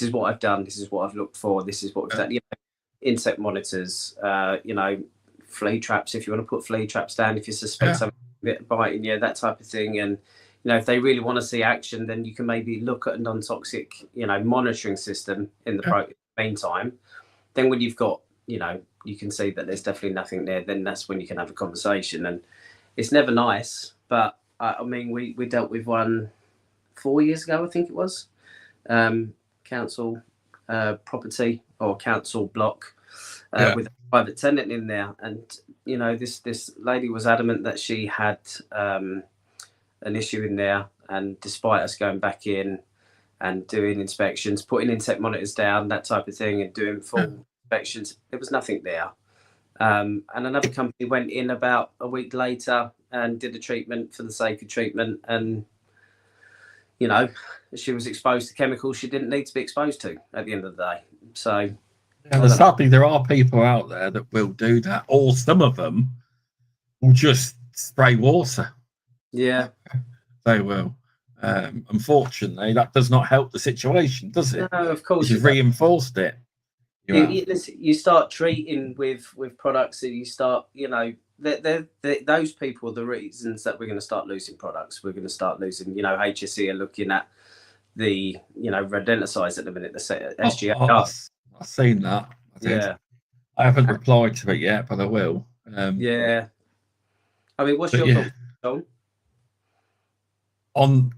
Speaker 3: is what I've done. This is what I've looked for. This is what we've done. Insect monitors, flea traps, if you want to put flea traps down, if you suspect something biting you, that type of thing. And if they really want to see action, then you can maybe look at a non-toxic monitoring system in the meantime. Then when you've got you can see that there's definitely nothing there, then that's when you can have a conversation. And it's never nice, but I mean, we dealt with one 4 years ago, I think it was, council property or council block with a private tenant in there. And this lady was adamant that she had an issue in there, and despite us going back in and doing inspections, putting insect monitors down, that type of thing, and doing full inspections, there was nothing there. And another company went in about a week later and did a treatment for the sake of treatment, and she was exposed to chemicals she didn't need to be exposed to at the end of the day. So
Speaker 1: sadly, there are people out there that will do that, or some of them will just spray water.
Speaker 3: Yeah,
Speaker 1: they will. Unfortunately, that does not help the situation, does it?
Speaker 3: No, of course.
Speaker 1: You've reinforced it.
Speaker 3: You start treating with products, and you start, those people are the reasons that we're going to start losing products. We're going to start losing, HSE are looking at the, rodenticides at the minute, the SGA.
Speaker 1: I've seen that. I haven't replied to it yet, but I will.
Speaker 3: I mean, what's your thoughts on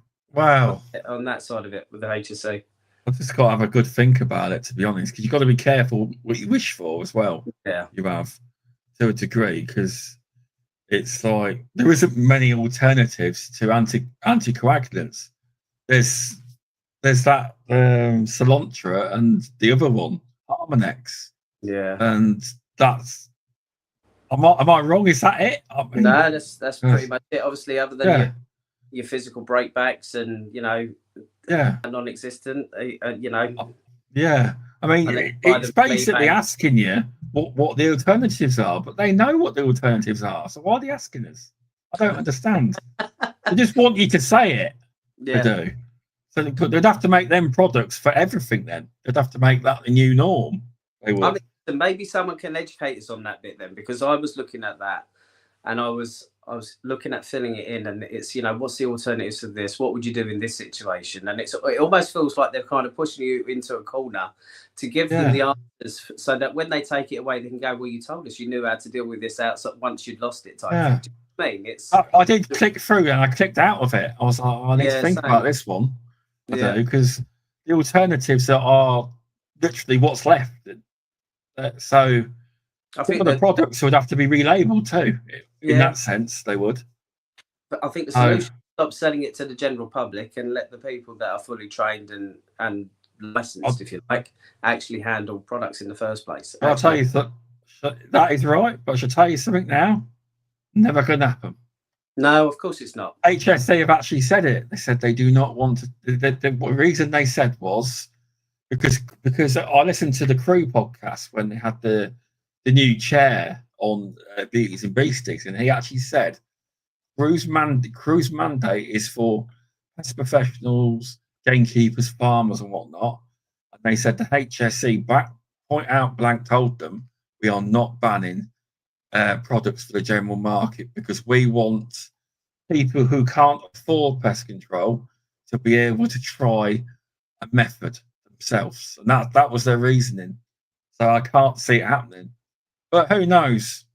Speaker 3: that side of it with the HSE?
Speaker 1: I've just got to have a good think about it, to be honest, because you've got to be careful what you wish for as well.
Speaker 3: Yeah,
Speaker 1: you have, to a degree, because it's like there isn't many alternatives to anticoagulants. There's that Cilantro and the other one, Armanex.
Speaker 3: Yeah,
Speaker 1: and that's. Am I wrong? Is that it?
Speaker 3: No, that's pretty much it. Obviously, other than your physical breakbacks and non-existent.
Speaker 1: Yeah, I mean, it's basically asking you what the alternatives are, but they know what the alternatives are. So why are they asking us? I don't understand. They just want you to say it.
Speaker 3: Yeah.
Speaker 1: They do. So they'd have to make them products for everything. Then they'd have to make that the new norm. They would.
Speaker 3: I mean, maybe someone can educate us on that bit then, because I was looking at that, and I was looking at filling it in, and it's what's the alternatives to this? What would you do in this situation? And it almost feels like they're kind of pushing you into a corner to give them the answers, so that when they take it away, they can go, well, you told us you knew how to deal with this once you'd lost it. Type thing. Do you know what I mean? It's
Speaker 1: I did click through and I clicked out of it. I was like, I need to think about this one. Because the alternatives are literally what's left. So I think the products would have to be relabeled too. In that sense, they would.
Speaker 3: But I think the solution is stop selling it to the general public and let the people that are fully trained and licensed, if you like, actually handle products in the first place.
Speaker 1: I'll tell you that is right, but I should tell you something now. Never going to happen.
Speaker 3: No, of course it's not.
Speaker 1: HSE have actually said it. They said they do not want to. The reason they said was because I listened to the Crew podcast when they had the new chair on Beauties and Beasties, and he actually said Crew's mandate is for pest professionals, gamekeepers, farmers, and whatnot. And they said the HSE blank told them we are not banning products for the general market, because we want people who can't afford pest control to be able to try a method themselves, and that was their reasoning. So I can't see it happening, but who knows?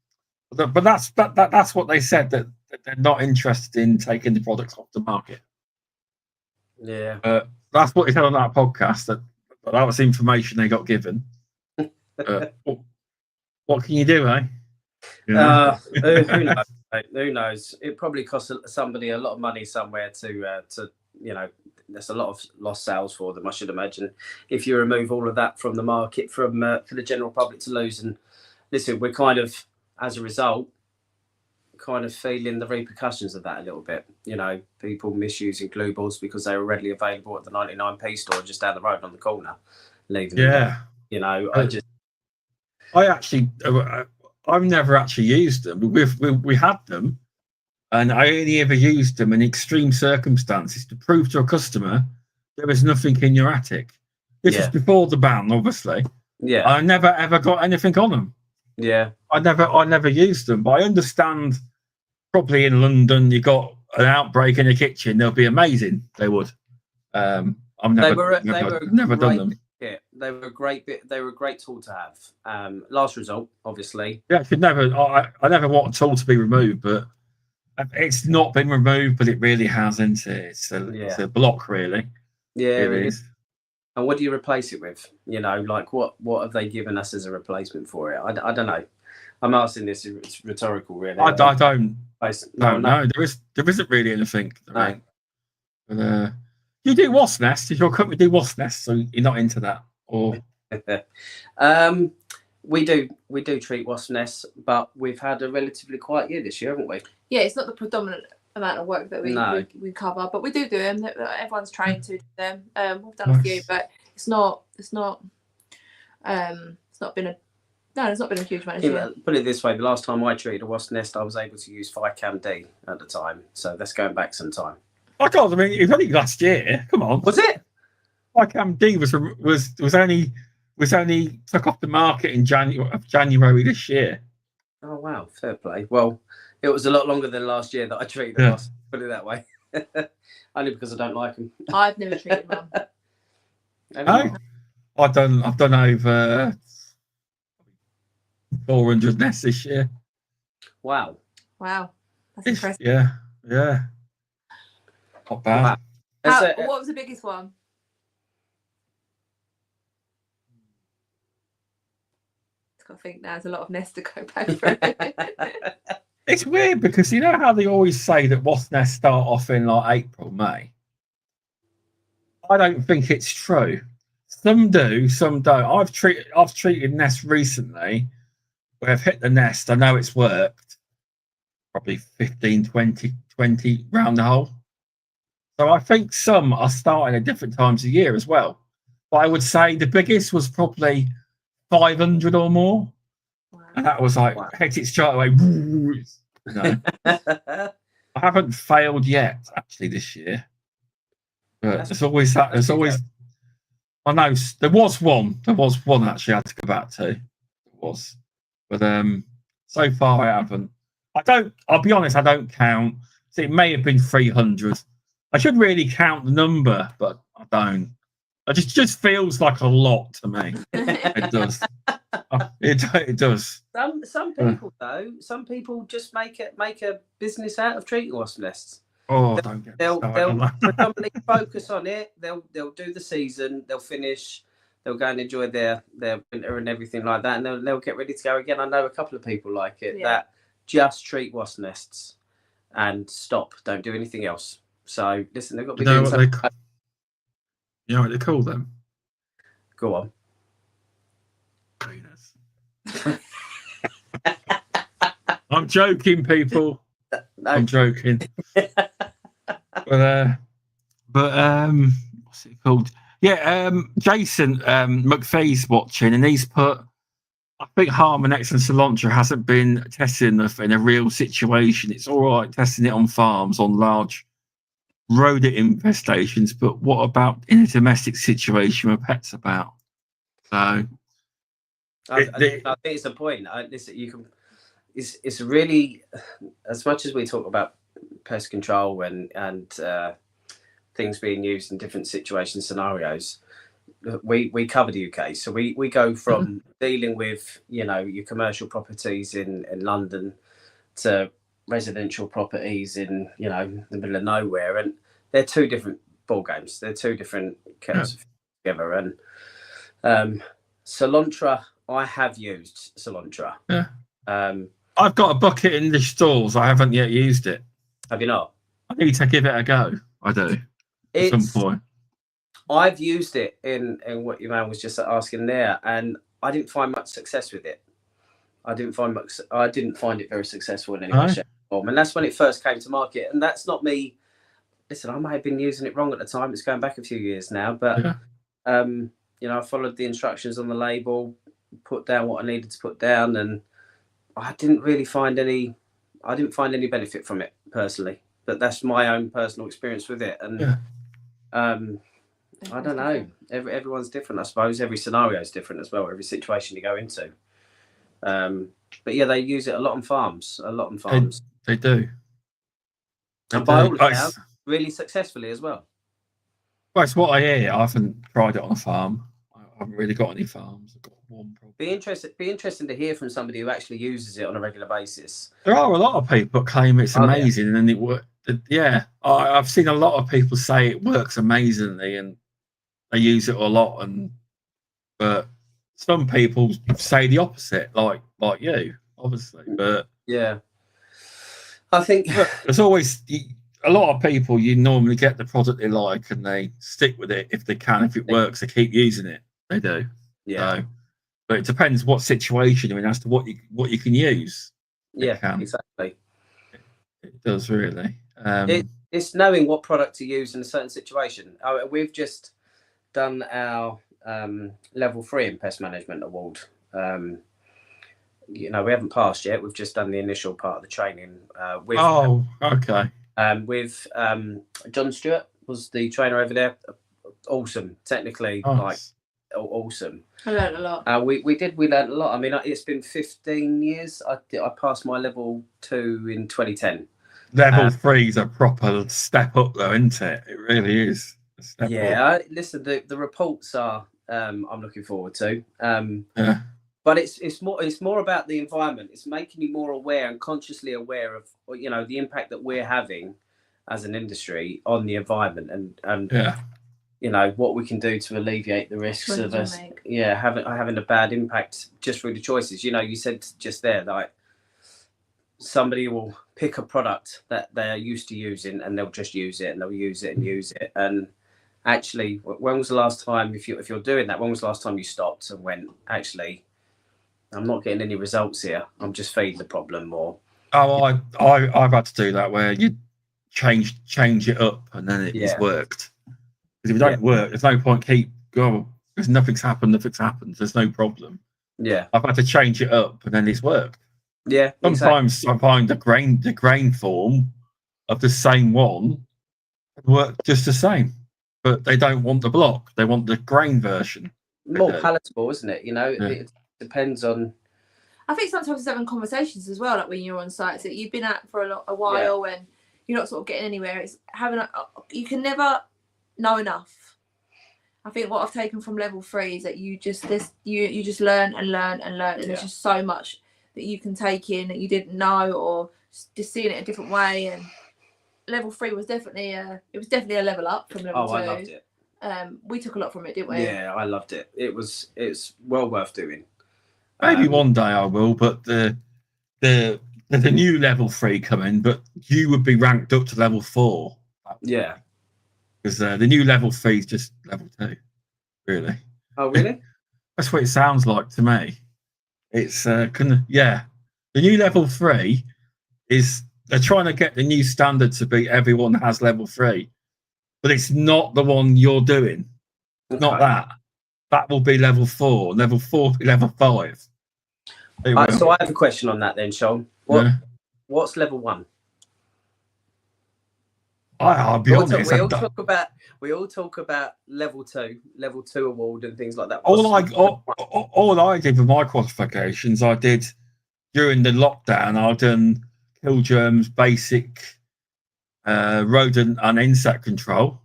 Speaker 1: But that's what they said, that they're not interested in taking the products off the market.
Speaker 3: Yeah,
Speaker 1: that's what he said on that podcast. That was the information they got given. What can you do, eh?
Speaker 3: Who knows? Who knows? It probably costs somebody a lot of money somewhere to there's a lot of lost sales for them, I should imagine, if you remove all of that from the market, for the general public to lose. And listen, we're kind of, as a result, kind of feeling the repercussions of that a little bit. You know, people misusing glue balls because they were readily available at the 99p store just down the road on the corner, leaving them. You know,
Speaker 1: I've never actually used them. We had them, and I only ever used them in extreme circumstances to prove to a customer there was nothing in your attic. This is before the ban, obviously.
Speaker 3: Yeah,
Speaker 1: I never ever got anything on them.
Speaker 3: Yeah,
Speaker 1: I never used them, but I understand. Probably in London, you got an outbreak in the kitchen. They'll be amazing. They would. I've never done them.
Speaker 3: Yeah, they were a great bit. They were a great tool to have. Last result, obviously.
Speaker 1: Yeah, I never want a tool to be removed, but it's not been removed. But it really hasn't. It's a block, really.
Speaker 3: Yeah, it is. And what do you replace it with? You know, like what have they given us as a replacement for it? I don't know. I'm asking this. It's rhetorical, really.
Speaker 1: I don't know. There isn't really anything. Right? But, you do wasp nest. Does your company do wasp nest? So you're not into that, or?
Speaker 3: We do treat wasp nests, but we've had a relatively quiet year this year, haven't we?
Speaker 2: Yeah, it's not the predominant amount of work that we cover, but we do them. Everyone's trained to do them. We've done a few, but it's not been a huge amount.
Speaker 3: Put it this way: the last time I treated a wasp nest, I was able to use 5-cam-D at the time, so that's going back some time.
Speaker 1: I can't. I mean, it was only last year. Come on,
Speaker 3: was it?
Speaker 1: 5-cam-D was only took off the market in January this year.
Speaker 3: Oh wow, fair play. Well, it was a lot longer than last year that I treated the wasp. Put it that way. Only because I don't like them.
Speaker 2: I've never treated one.
Speaker 1: I've done over 400 nests this year.
Speaker 3: Wow,
Speaker 2: that's impressive.
Speaker 1: Yeah. Not bad.
Speaker 2: Wow. What was the biggest one? I think there's a lot of nests to go back through.
Speaker 1: It's weird because you know how they always say that wasp nests start off in like April, May. I don't think it's true. Some do, some don't. I've treated nests recently where I've hit the nest. I know it's worked. Probably 15, 20 round the hole. So I think some are starting at different times of year as well. But I would say the biggest was probably 500 or more. Wow. And that was like, hit it straight away. No. I haven't failed yet, actually, this year. But there's always that. There's always. I know there was one. Actually I had to go back to. It was. But so far I haven't. I'll be honest, I don't count. So it may have been 300. I should really count the number, but I don't. It just feels like a lot to me. It does. It does.
Speaker 3: Some people though. Some people just make a business out of treating wasp nests.
Speaker 1: Oh,
Speaker 3: they'll predominantly focus on it. They'll do the season. They'll finish. They'll go and enjoy their winter and everything like that, and they'll get ready to go again. I know a couple of people like it that just treat wasp nests and stop. Don't do anything else. So listen, they've got to be doing something.
Speaker 1: You know what they call them?
Speaker 3: Go on.
Speaker 1: Cleaners. I'm joking, people. No. I'm joking. but what's it called? Yeah, Jason McPhee's watching, and he's put. I think Harmonex and cilantro hasn't been tested enough in a real situation. It's all right testing it on farms on large rodent infestations, but what about in a domestic situation where pets about? So
Speaker 3: I think it's a point. Listen, you can. It's really, as much as we talk about pest control and things being used in different situations, scenarios. We cover the UK, so we go from dealing with your commercial properties in London to residential properties in the middle of nowhere, and they're two different ball games. They're two different kettles together. And cilantro, I have used cilantro.
Speaker 1: Yeah. I've got a bucket in the stalls. I haven't yet used it.
Speaker 3: Have you not?
Speaker 1: I need to give it a go. I do. at some point?
Speaker 3: I've used it in what your man was just asking there, and I didn't find much success with it. I didn't find it very successful in any way, shape, or form. And that's when it first came to market. And that's not me. Listen, I may have been using it wrong at the time. It's going back a few years now, but you know, I followed the instructions on the label, put down what I needed to put down, and I didn't really find any. I didn't find any benefit from it personally. But that's my own personal experience with it, and I don't know. Everyone's different, I suppose. Every scenario is different as well. Every situation you go into. But yeah, they use it a lot on farms.
Speaker 1: They do.
Speaker 3: And by all accounts, really successfully as well.
Speaker 1: Well, it's what I hear. I haven't tried it on a farm. I haven't really got any farms. I've got one problem.
Speaker 3: Be interesting to hear from somebody who actually uses it on a regular basis.
Speaker 1: There are a lot of people that claim it's amazing, and it works. Yeah, I've seen a lot of people say it works amazingly, and they use it a lot. But some people say the opposite, like you, obviously. But
Speaker 3: yeah, I think
Speaker 1: there's always a lot of people. You normally get the product they like, and they stick with it if they can. If it works, they keep using it. They do.
Speaker 3: Yeah.
Speaker 1: So, but it depends what situation you're in as to what you can use.
Speaker 3: Yeah, exactly.
Speaker 1: It does really.
Speaker 3: It's knowing what product to use in a certain situation. We've just done our level 3 in pest management award. You know, we haven't passed yet. We've just done the initial part of the training.
Speaker 1: Okay.
Speaker 3: With John Stewart was the trainer over there. Awesome, technically, awesome.
Speaker 2: I learned a lot.
Speaker 3: We learned a lot. I mean, it's been 15 years. I passed my level 2 in 2010.
Speaker 1: Level 3 is a proper step up, though, isn't it? It really is.
Speaker 3: Listen, the reports are. I'm looking forward to. But it's more about the environment. It's making you more aware and consciously aware of, you know, the impact that we're having as an industry on the environment, and you know, what we can do to alleviate the risks of us having a bad impact just through the choices. You know, you said just there that somebody will pick a product that they're used to using, and they'll just use it, and they'll use it and use it. And actually, when was the last time, if you're doing that, when was the last time you stopped and went, actually, I'm not getting any results here. I'm just feeding the problem more.
Speaker 1: Oh, I've had to do that where you change it up, and then it's worked. Because if it don't work, there's no point keep going. Because nothing's happened. There's no problem.
Speaker 3: Yeah,
Speaker 1: I've had to change it up, and then it's worked.
Speaker 3: Yeah.
Speaker 1: Sometimes I find the grain form of the same one work just the same, but they don't want the block. They want the grain version.
Speaker 3: More palatable, isn't it? You know, it depends on.
Speaker 2: I think sometimes it's having conversations as well, like when you're on sites that you've been at for a while and you're not sort of getting anywhere. It's having you can never know enough. I think what I've taken from level 3 is that you just learn and learn and learn, and there's just so much that you can take in that you didn't know, or just seeing it a different way. And level 3 was definitely a level up from level 2.
Speaker 3: I loved it.
Speaker 2: We took a lot from it, didn't we?
Speaker 3: Yeah, I loved it. It's well worth doing.
Speaker 1: Maybe one day I will, but the new level 3 coming, but you would be ranked up to level 4.
Speaker 3: Yeah.
Speaker 1: Because the new level 3 is just level 2, really.
Speaker 3: Oh, really?
Speaker 1: That's what it sounds like to me. It's the new level 3 is they're trying to get the new standard to be everyone has level 3, but it's not the one you're doing. Okay. Not that. That will be level 4. Level 4 will be level 5.
Speaker 3: So I have a question on that then, Sean. What's level 1?
Speaker 1: I'll be honest.
Speaker 3: We all talk about level 2 award and things like that.
Speaker 1: All I did with my qualifications, I did during the lockdown. I done kill germs, basic rodent and insect control.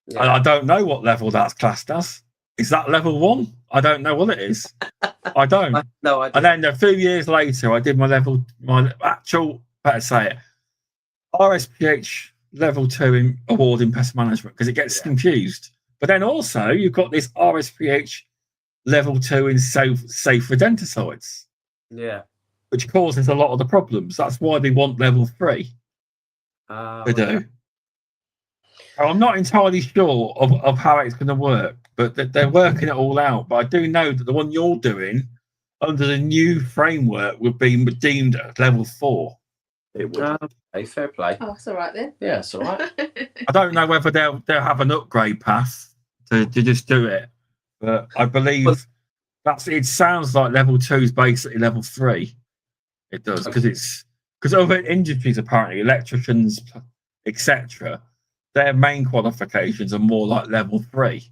Speaker 1: Yeah. And I don't know what level that's classed as. Is that level 1? I don't know what it is. I don't.
Speaker 3: No, I don't.
Speaker 1: And then a few years later, I did my actual, better say it, RSPH level 2 award in pest management, because it gets confused. But then also you've got this RSPH level 2 in safe rodenticides.
Speaker 3: Yeah.
Speaker 1: Which causes a lot of the problems. That's why they want level 3. They do. I'm not entirely sure of how it's going to work, but they're working it all out. But I do know that the one you're doing under the new framework would be deemed at level 4. It would.
Speaker 3: Okay, fair play.
Speaker 2: Oh, that's all right then.
Speaker 3: Yeah, it's all right.
Speaker 1: I don't know whether they'll have an upgrade path to just do it, but I believe it sounds like level 2 is basically level 3. It does because other industries, apparently electricians, etc., their main qualifications are more like level 3.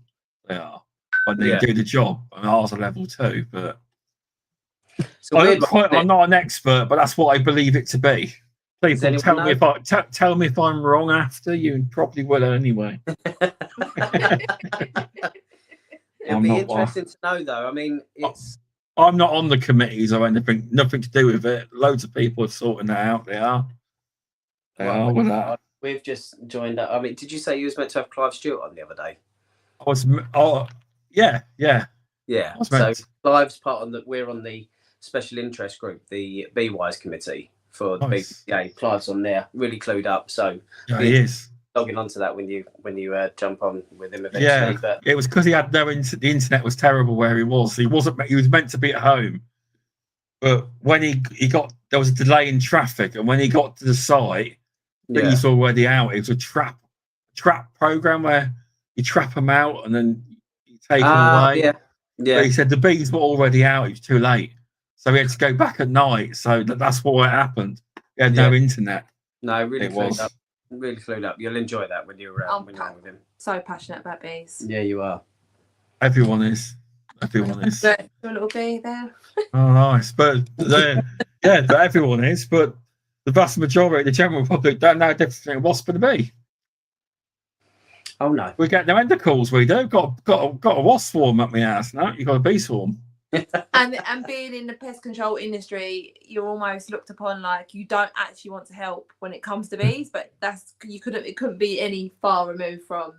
Speaker 1: They are when they do the job, and ours are level 2. But I'm not an expert, but that's what I believe it to be. Please tell me if I'm wrong after. You probably will anyway.
Speaker 3: It'll be interesting to know, though. I mean,
Speaker 1: I'm not on the committees or anything. Nothing to do with it. Loads of people are sorting that out. They are with that.
Speaker 3: We've just joined up. I mean, did you say you was meant to have Clive Stewart on the other day?
Speaker 1: I was. Oh, yeah.
Speaker 3: So Clive's we're on the special interest group, the BWise committee for the BPA. Clive's on there, really clued up. So
Speaker 1: he is
Speaker 3: logging onto that when you jump on with him eventually.
Speaker 1: Yeah,
Speaker 3: but
Speaker 1: it was because he had the internet was terrible where he was. He was meant to be at home, but when he got, there was a delay in traffic, and when he got to the site, then he saw already out. It was a trap program where you trap them out and then you take them away.
Speaker 3: Yeah.
Speaker 1: But he said the bees were already out. It was too late, so he had to go back at night. So that's what happened. He had no internet.
Speaker 3: No, really clued up. Really clued up. You'll enjoy that when you're around with him.
Speaker 2: So passionate about bees.
Speaker 3: Yeah, you are.
Speaker 1: Everyone is. A
Speaker 2: little bee there.
Speaker 1: Oh, nice. But everyone is. But the vast majority, the general public, don't know the difference between a wasp and a bee.
Speaker 3: Oh no,
Speaker 1: we get no end of calls. We do. Got a wasp swarm up my ass. No, you got a bee swarm.
Speaker 2: and being in the pest control industry, you're almost looked upon like you don't actually want to help when it comes to bees. But it couldn't be any far removed from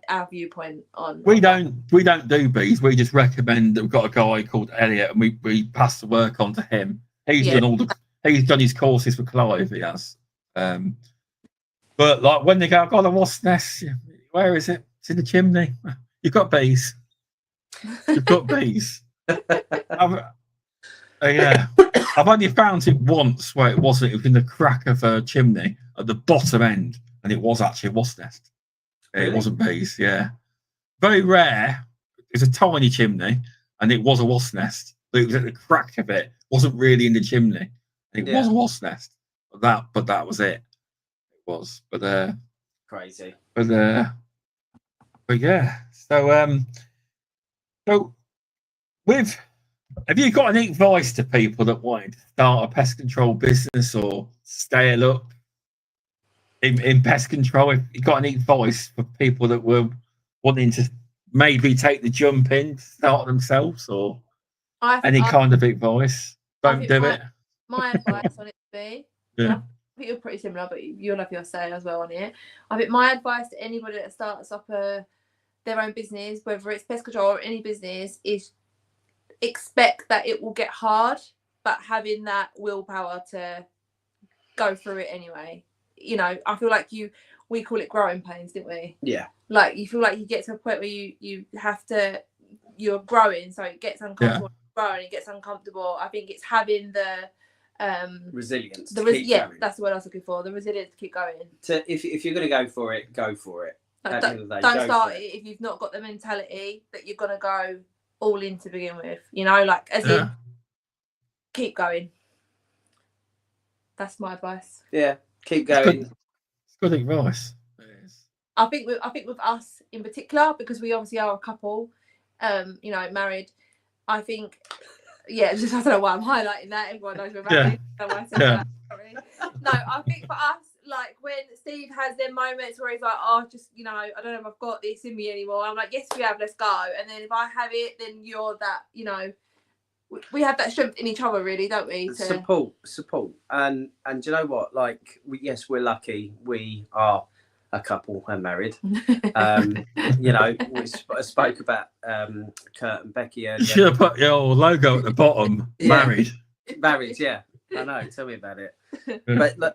Speaker 2: our viewpoint on.
Speaker 1: We don't do bees. We just recommend that we've got a guy called Elliot, and we pass the work on to him. He's done his courses for Clive. He has. But like when they go, I've got a wasp nest. Where is it? It's in the chimney. You've got bees. You've got bees. I've only found it once where it wasn't. It was in the crack of a chimney at the bottom end, and it was actually a wasp nest. Really? It wasn't bees. Yeah, very rare. It's a tiny chimney, and it was a wasp nest. But it was at the crack of it. It wasn't really in the chimney. It was a wasp nest. But that was it. It was. But
Speaker 3: crazy.
Speaker 1: But yeah. So have you got any advice to people that wanted to start a pest control business or scale up in pest control? Have you got any advice for people that were wanting to maybe take the jump in, start themselves, or kind of advice? Don't do it.
Speaker 2: My advice on it would be, I think you're pretty similar, but you'll have your say as well on it. I think my advice to anybody that starts up their own business, whether it's pest control or any business, is expect that it will get hard, but having that willpower to go through it anyway. You know, I feel like we call it growing pains, didn't we?
Speaker 3: Yeah.
Speaker 2: Like you feel like you get to a point where you're growing, so it gets uncomfortable. Growing, it gets uncomfortable. I think it's having the
Speaker 3: resilience.
Speaker 2: That's what I was looking for. The resilience to keep going.
Speaker 3: If you're going to go for it, go for it.
Speaker 2: Don't start it if you've not got the mentality that you're going to go all in to begin with. You know, like in keep going. That's my advice.
Speaker 3: Yeah, keep going.
Speaker 1: It's good advice.
Speaker 2: I think with us in particular, because we obviously are a couple, married. I think, I don't know why I'm highlighting that. Everyone knows we're married. No, I think for us, like when Steve has them moments where he's like, I don't know if I've got this in me anymore. I'm like, yes, we have, let's go. And then if I have it, then you're that, we have that strength in each other, really, don't we?
Speaker 3: Support. And do you know what? Like, we're lucky. We are a couple and married. We spoke about Kurt and Becky earlier.
Speaker 1: You should have put your logo at the bottom. Married,
Speaker 3: yeah. I know. Tell me about it. But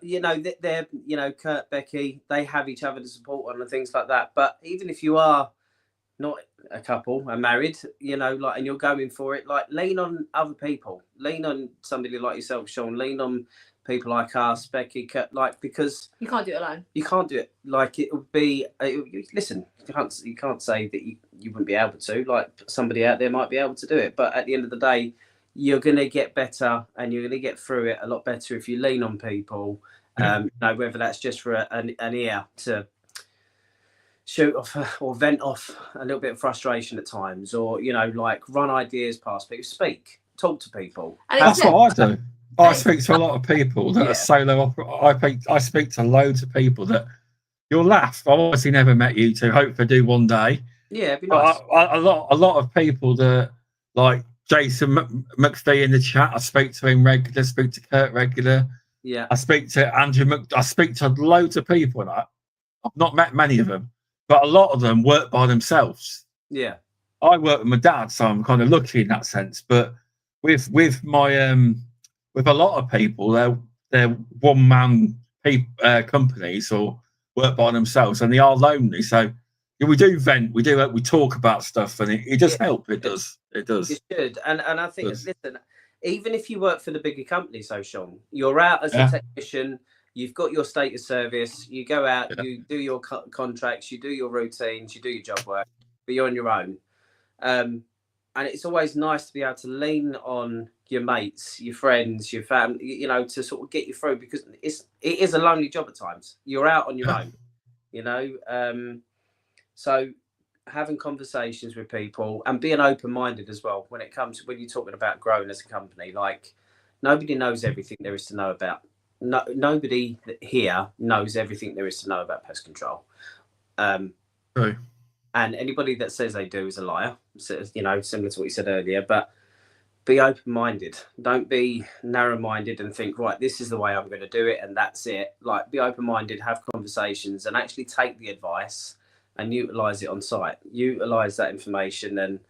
Speaker 3: they're Kurt, Becky, they have each other to support on and things like that. But even if you are not a couple and married, and you're going for it, like lean on other people, lean on somebody like yourself, Sean, lean on people like us, Becky, Kurt, because
Speaker 2: you can't do it alone.
Speaker 3: You can't do it. Like it would be. Listen, you can't say that you wouldn't be able to. Like somebody out there might be able to do it, but at the end of the day, you're going to get better and you're going to get through it a lot better if you lean on people. Whether that's just for an ear to shoot off or vent off a little bit of frustration at times, or run ideas past people, talk to people.
Speaker 1: That's what I do. I speak to a lot of people that are solo. I speak to loads of people that you'll laugh. I've obviously never met you two. Hopefully, do one day.
Speaker 3: Yeah, it'd be nice.
Speaker 1: A lot of people that like Jason McPhee in the chat. I speak to him regular. Speak to Kurt regular.
Speaker 3: Yeah.
Speaker 1: I speak to Andrew. I speak to loads of people, and I've not met many of them, but a lot of them work by themselves.
Speaker 3: Yeah.
Speaker 1: I work with my dad, so I'm kind of lucky in that sense. But with my with a lot of people, they're one man companies or work by themselves, and they are lonely. So we do vent, we talk about stuff, and it does help. It does. It
Speaker 3: should, and I think listen, even if you work for the bigger company, so Sean, you're out as a technician. You've got your state of service. You go out, you do your contracts, you do your routines, you do your job work, but you're on your own. And it's always nice to be able to lean on your mates, your friends, your family, to sort of get you through, because it is a lonely job at times. You're out on your own, so having conversations with people and being open-minded as well when you're talking about growing as a company. Like, nobody knows everything there is to know about. Nobody here knows everything there is to know about pest control.
Speaker 1: True.
Speaker 3: And anybody that says they do is a liar, similar to what you said earlier. But be open-minded. Don't be narrow-minded and think, right, this is the way I'm going to do it and that's it. Like, be open-minded, have conversations, and actually take the advice and utilise it on site. Utilise that information and,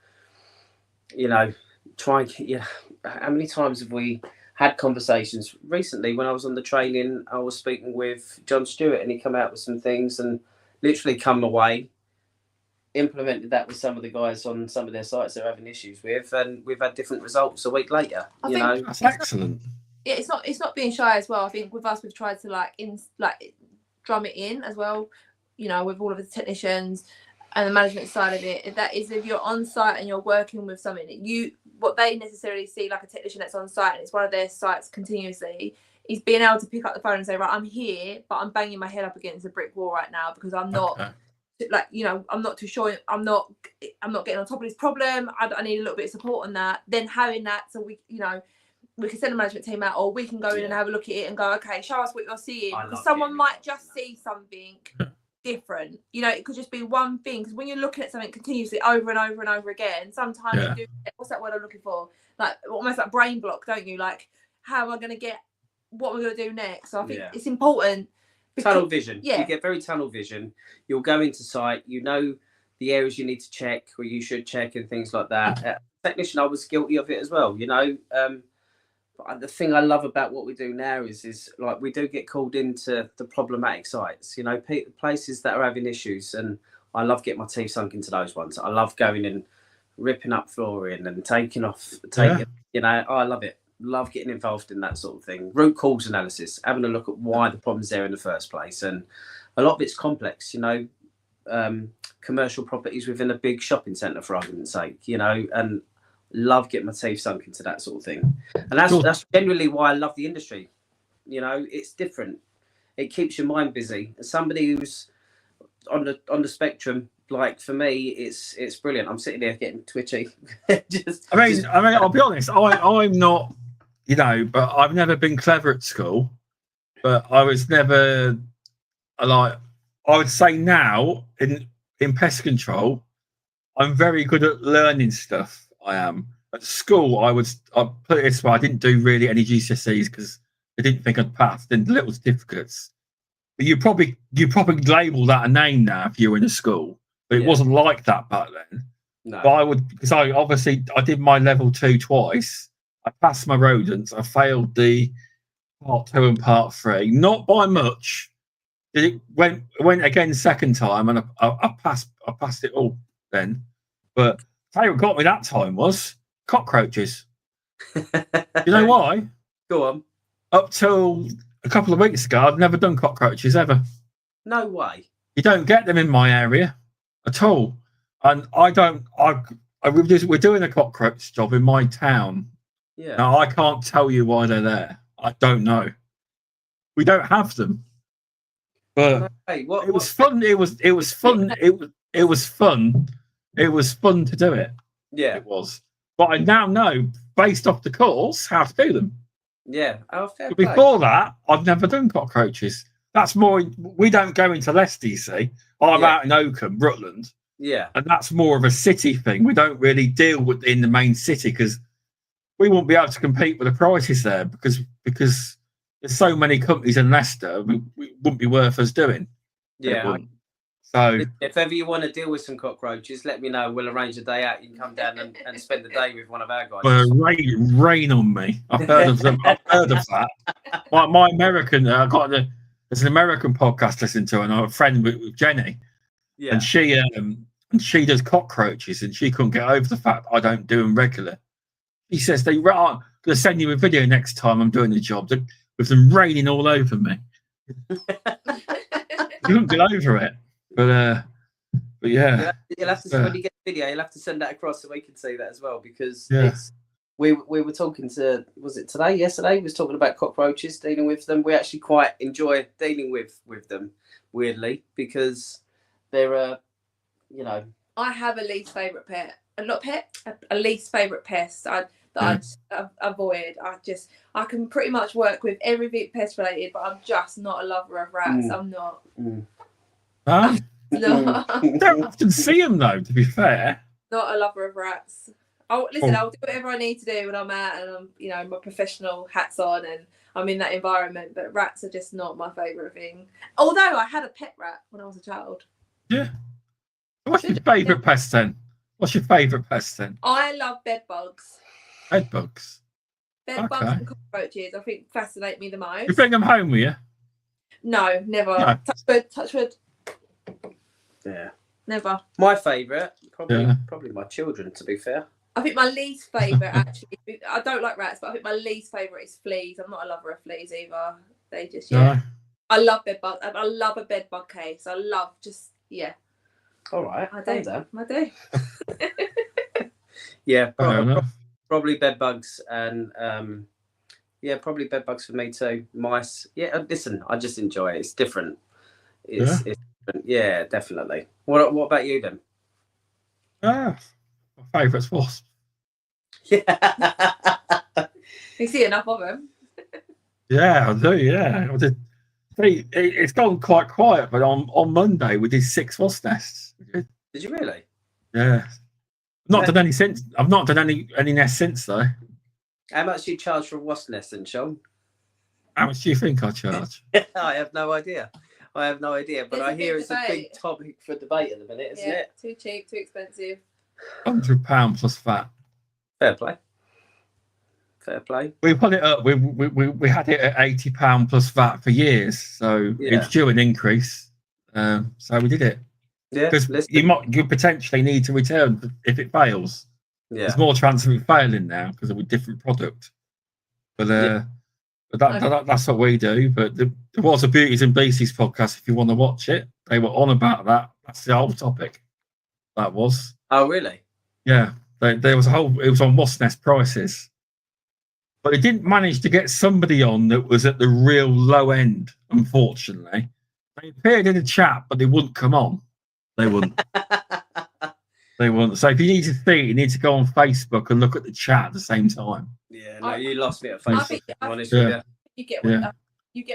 Speaker 3: try and how many times have we had conversations? Recently, when I was on the training, I was speaking with John Stewart, and he came out with some things and literally come away, implemented that with some of the guys on some of their sites they're having issues with, and we've had different results a week later.
Speaker 1: That's excellent.
Speaker 2: Yeah, it's not being shy as well. I think with us, we've tried to drum it in as well. With all of the technicians and the management side of it. That is, if you're on site and you're working with something, what they necessarily see, like a technician that's on site and it's one of their sites continuously, is being able to pick up the phone and say, right, I'm here, but I'm banging my head up against a brick wall right now because I'm not. Okay. I'm not too sure. I'm not getting on top of this problem. I need a little bit of support on that. Then having that, so we can send the management team out, or we can go in and have a look at it and go, okay, show us what you're seeing. Because someone might just see something different. It could just be one thing. Because when you're looking at something continuously over and over and over again, sometimes you do. What's that word I'm looking for? Like almost like brain block, don't you? Like, how am I going to get what we're going to do next? So I think it's important.
Speaker 3: Tunnel vision. You get very tunnel vision. You'll go into site, the areas you need to check or you should check and things like that. Technician, I was guilty of it as well, But the thing I love about what we do now is like we do get called into the problematic sites, places that are having issues, and I love getting my teeth sunk into those ones. I love going and ripping up flooring and taking I love it. Love getting involved in that sort of thing. Root cause analysis, having a look at why the problem's there in the first place. And a lot of it's complex, commercial properties within a big shopping centre, for argument's sake, and love getting my teeth sunk into that sort of thing. And that's generally why I love the industry. It's different. It keeps your mind busy. As somebody who's on the spectrum, like for me, it's brilliant. I'm sitting there getting twitchy.
Speaker 1: I'll be honest. I'm not, but I've never been clever at school. But I was never I would say now in pest control, I'm very good at learning stuff. I am. At school, I put it this way: I didn't do really any GCSEs because I didn't think I'd pass. Then little certificates. But you probably label that a name now if you were in a school. But it wasn't like that back then. No. But because I did my level 2 twice. I passed my rodents. I failed the part 2 and part 3, not by much. It went again second time, and I passed it all then. But tell you what got me that time was cockroaches. You know why?
Speaker 3: Go on.
Speaker 1: Up till a couple of weeks ago, I'd never done cockroaches ever.
Speaker 3: No way.
Speaker 1: You don't get them in my area at all, and I don't. We're doing a cockroach job in my town.
Speaker 3: Yeah.
Speaker 1: Now I can't tell you why they're there. I don't know. We don't have them. But it was fun. It was fun. It was fun. It was fun to do it.
Speaker 3: Yeah,
Speaker 1: it was. But I now know, based off the course, how to do them.
Speaker 3: Yeah. Oh, fair
Speaker 1: play. Before that, I've never done cockroaches. That's more. We don't go into Leicester, you see. I'm out in Oakham, Rutland.
Speaker 3: Yeah,
Speaker 1: and that's more of a city thing. We don't really deal with in the main city because we won't be able to compete with the prices there because there's so many companies in Leicester. We wouldn't be worth us doing.
Speaker 3: Yeah.
Speaker 1: So
Speaker 3: if ever you want to deal with some cockroaches, let me know. We'll arrange a day out. You can come down and spend the day with one of our guys.
Speaker 1: Well, rain on me. I've heard of them. I've heard of that. My American, there's an American podcast listening to, and I'm a friend with Jenny.
Speaker 3: Yeah.
Speaker 1: And she does cockroaches, and she couldn't get over the fact I don't do them regular. She says I'm going to send you a video next time I'm doing the job with them raining all over me. You couldn't get over it, but yeah.
Speaker 3: You'll have to when you get the video, you'll have to send that across so we can see that as well because we were talking to, was it today? Yesterday, we was talking about cockroaches, dealing with them. We actually quite enjoy dealing with them, weirdly, because they're
Speaker 2: I have a least favourite pet. A least favourite pest that I avoid. I can pretty much work with everything pest related, but I'm just not a lover of rats. I'm not.
Speaker 1: Huh? No. You don't often see them though, to be fair.
Speaker 2: Not a lover of rats. I'll do whatever I need to do when I'm out and I'm, my professional hat's on and I'm in that environment. But rats are just not my favourite thing. Although I had a pet rat when I was a child.
Speaker 1: Yeah. What's your favourite pest then? I
Speaker 2: love bed bugs.
Speaker 1: Bed bugs?
Speaker 2: Bed bugs and cockroaches, I think, fascinate me the most.
Speaker 1: You bring them home with you?
Speaker 2: No, never. No. Touch wood.
Speaker 3: Yeah.
Speaker 2: Never.
Speaker 3: My favourite, probably my children, to be fair.
Speaker 2: I think my least favourite, actually, I don't like rats, but I think my least favourite is fleas. I'm not a lover of fleas either. They just, I love bed bugs. I love a bed bug case. I love
Speaker 3: All right.
Speaker 2: I do.
Speaker 3: Yeah, probably bed bugs and probably bed bugs for me too. Mice. Yeah, listen, I just enjoy it. It's different. It's different. Yeah, definitely. What about you then?
Speaker 1: My favourite's wasps.
Speaker 2: Yeah. You see enough of them.
Speaker 1: Yeah, I do. Yeah, I did. It's gone quite quiet, but on Monday we did 6 wasp nests.
Speaker 3: Did you really?
Speaker 1: Yeah. Not done any since. I've not done any nests since though.
Speaker 3: How much do you charge for a wasp nest then, Sean?
Speaker 1: How much do you think I charge?
Speaker 3: I have no idea. But I hear it's a big topic for debate at the minute, isn't it?
Speaker 2: Too cheap, too expensive.
Speaker 1: £100 plus VAT.
Speaker 3: Fair play.
Speaker 1: We put it up. We had it at £80 plus VAT for years, so it's due an increase. So we did it.
Speaker 3: Yeah,
Speaker 1: because you potentially need to return if it fails.
Speaker 3: Yeah,
Speaker 1: there's more chance of it failing now because of a different product. But that's what we do. But there was a Beauties and Beasties podcast. If you want to watch it, they were on about that. That's the whole topic. That was.
Speaker 3: Oh really?
Speaker 1: Yeah. There was it was on wasp nest prices. But it didn't manage to get somebody on that was at the real low end, unfortunately. They appeared in the chat, but they wouldn't come on. They wouldn't. They wouldn't. So if you need to see it, you need to go on Facebook and look at the chat at the same time.
Speaker 3: Yeah, no, you lost me at Facebook.
Speaker 2: You get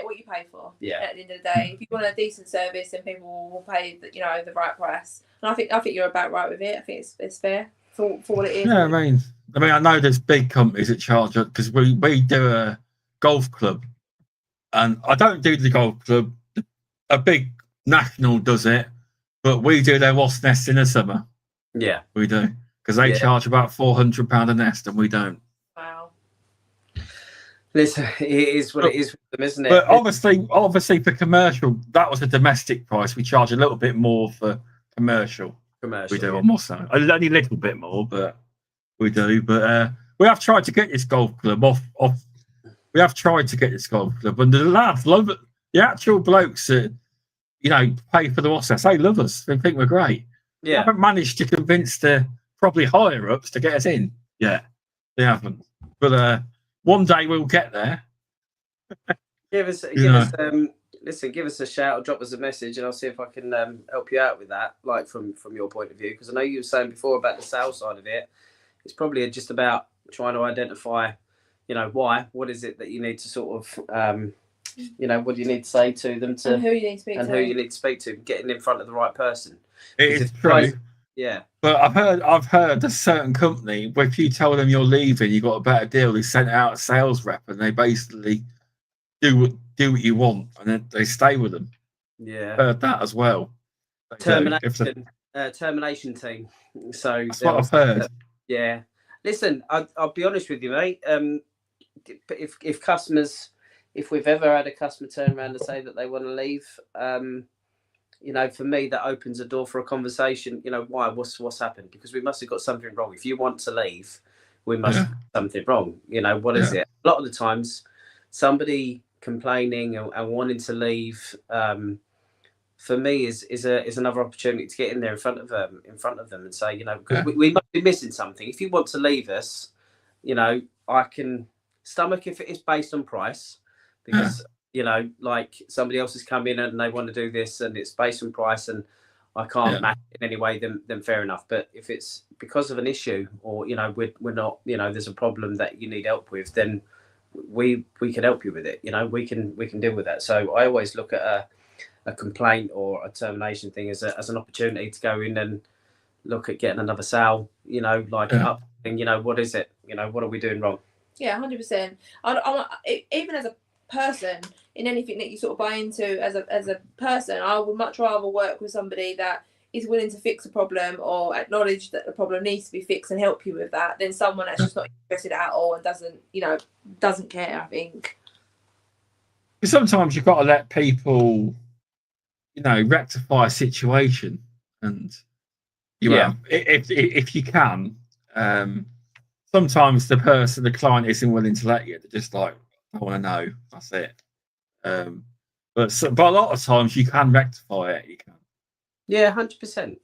Speaker 2: what you pay for.
Speaker 3: Yeah.
Speaker 2: At the end of the day, if you want a decent service, then people will pay the right price. And I think you're about right with it. I think it's fair for what it is.
Speaker 1: Yeah, I mean, I know there's big companies that charge it because we do a golf club, and I don't do the golf club. A big national does it, but we do their wasp nests in the summer.
Speaker 3: Yeah,
Speaker 1: we do because they charge about £400 a nest, and we don't.
Speaker 2: Wow.
Speaker 3: Listen, it is what it is with them, isn't it?
Speaker 1: But obviously for commercial, that was a domestic price. We charge a little bit more for commercial. We do almost only a little bit more, but we do. But we have tried to get this golf club off. We have tried to get this golf club, and the lads love it. The actual blokes that pay for the process, they love us. They think we're great.
Speaker 3: Yeah,
Speaker 1: we haven't managed to convince the probably higher ups to get us in. Yeah, they haven't. But one day we'll get there.
Speaker 3: Give us a shout or drop us a message, and I'll see if I can help you out with that, like from your point of view. Because I know you were saying before about the sales side of it. It's probably just about trying to identify, why. What is it that you need to sort of, what do you need to say to them
Speaker 2: and who you need to speak to,
Speaker 3: getting in front of the right person.
Speaker 1: It is true.
Speaker 3: Yeah,
Speaker 1: but I've heard a certain company where if you tell them you're leaving, you got a better deal. They sent out a sales rep, and they basically do what you want, and then they stay with them.
Speaker 3: Yeah,
Speaker 1: heard that as well.
Speaker 3: Termination team. So
Speaker 1: that's what I've heard.
Speaker 3: Yeah, listen, I'll be honest with you, mate. If customers, if we've ever had a customer turn around and say that they want to leave, for me that opens a door for a conversation. Why? What's happened? Because we must have got something wrong. If you want to leave, we must have something wrong. What is it? A lot of the times, somebody complaining and wanting to leave, for me is another opportunity to get in there in front of them and say, because we must be missing something. If you want to leave us, I can stomach if it is based on price, because like somebody else has come in and they want to do this and it's based on price and I can't match it in any way, then fair enough. But if it's because of an issue or we're not, there's a problem that you need help with, then we can help you with it. We can deal with that. So I always look at a complaint or a termination thing as an opportunity to go in and look at getting another sale, up and what is it, what are we doing wrong?
Speaker 2: Yeah, 100%. Even as a person, in anything that you sort of buy into as a person, I would much rather work with somebody that is willing to fix a problem or acknowledge that the problem needs to be fixed and help you with that than someone that's just not interested at all and doesn't care, I think.
Speaker 1: Sometimes you've got to let people rectify a situation, and if you can, sometimes the client isn't willing to let you. They're just like, I want to know, that's it. But a lot of times you can rectify it. You can.
Speaker 3: Yeah, 100%.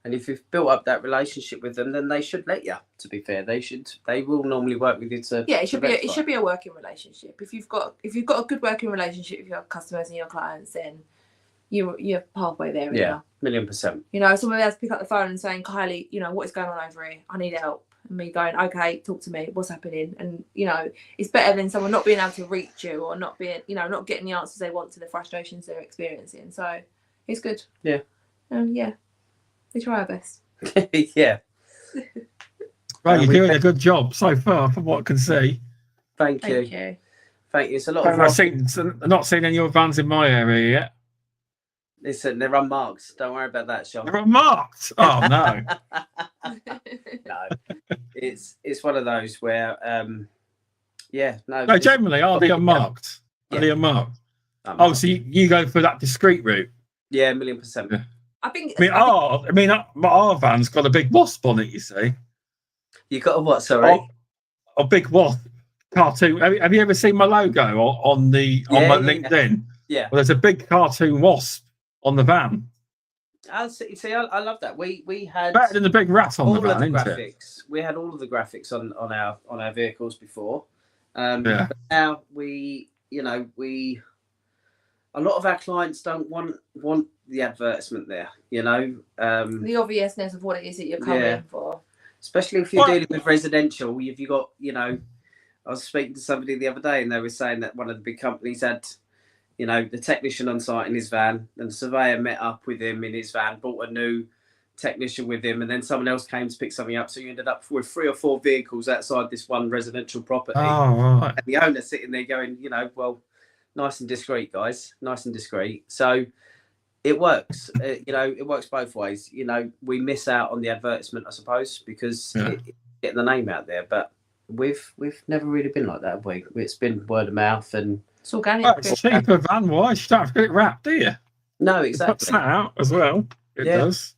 Speaker 3: And if you've built up that relationship with them, then they should let you. To be fair, they will normally work with you to. Yeah,
Speaker 2: it should be a working relationship. If you've got a good working relationship with your customers and your clients, then you're halfway there.
Speaker 3: Yeah, 1,000,000%.
Speaker 2: Somebody else pick up the phone and saying, Kylie, what is going on over here? I need help. And me going, okay, talk to me. What's happening? And it's better than someone not being able to reach you or not being, not getting the answers they want to the frustrations they're experiencing. So it's good.
Speaker 3: Yeah.
Speaker 2: We try our best.
Speaker 3: Yeah.
Speaker 1: Right, you're doing a good job so far, from what I can see.
Speaker 3: Thank you. It's a lot of.
Speaker 1: I've not seen any of your vans in my area yet.
Speaker 3: Listen, they're unmarked. Don't worry about that, Sean.
Speaker 1: They're unmarked. Oh no.
Speaker 3: No, it's one of those where,
Speaker 1: No, generally, are they unmarked? Yeah. Are they unmarked? Oh, so you go for that discreet route?
Speaker 3: Yeah, 1,000,000%. Yeah.
Speaker 2: I
Speaker 1: mean, our van's got a big wasp on it. You see?
Speaker 3: You got a what? Sorry,
Speaker 1: a big wasp cartoon. Have you ever seen my logo on my LinkedIn?
Speaker 3: Yeah.
Speaker 1: Well, there's a big cartoon wasp on the van.
Speaker 3: I love that. We had
Speaker 1: better than the big rat on the van, isn't
Speaker 3: graphics. It? We had all of the graphics on our vehicles before. But now we a lot of our clients don't want the advertisement there.
Speaker 2: The obviousness of what it is that you're coming for.
Speaker 3: Especially if you're dealing with residential. If you got, I was speaking to somebody the other day and they were saying that one of the big companies had, the technician on site in his van, and the surveyor met up with him in his van, brought a new technician with him, and then someone else came to pick something up. So you ended up with 3 or 4 vehicles outside this one residential property.
Speaker 1: Oh, right.
Speaker 3: And the owner sitting there going, well, nice and discreet, guys, nice and discreet. So it works. It works both ways. We miss out on the advertisement, I suppose, because it's getting the name out there. But we've never really been like that, have we? It's been word of mouth and
Speaker 2: it's organic.
Speaker 1: Well, it's cheaper van wise. You don't have to get it wrapped, do you?
Speaker 3: No,
Speaker 1: It
Speaker 3: exactly.
Speaker 1: puts that out as well. It does.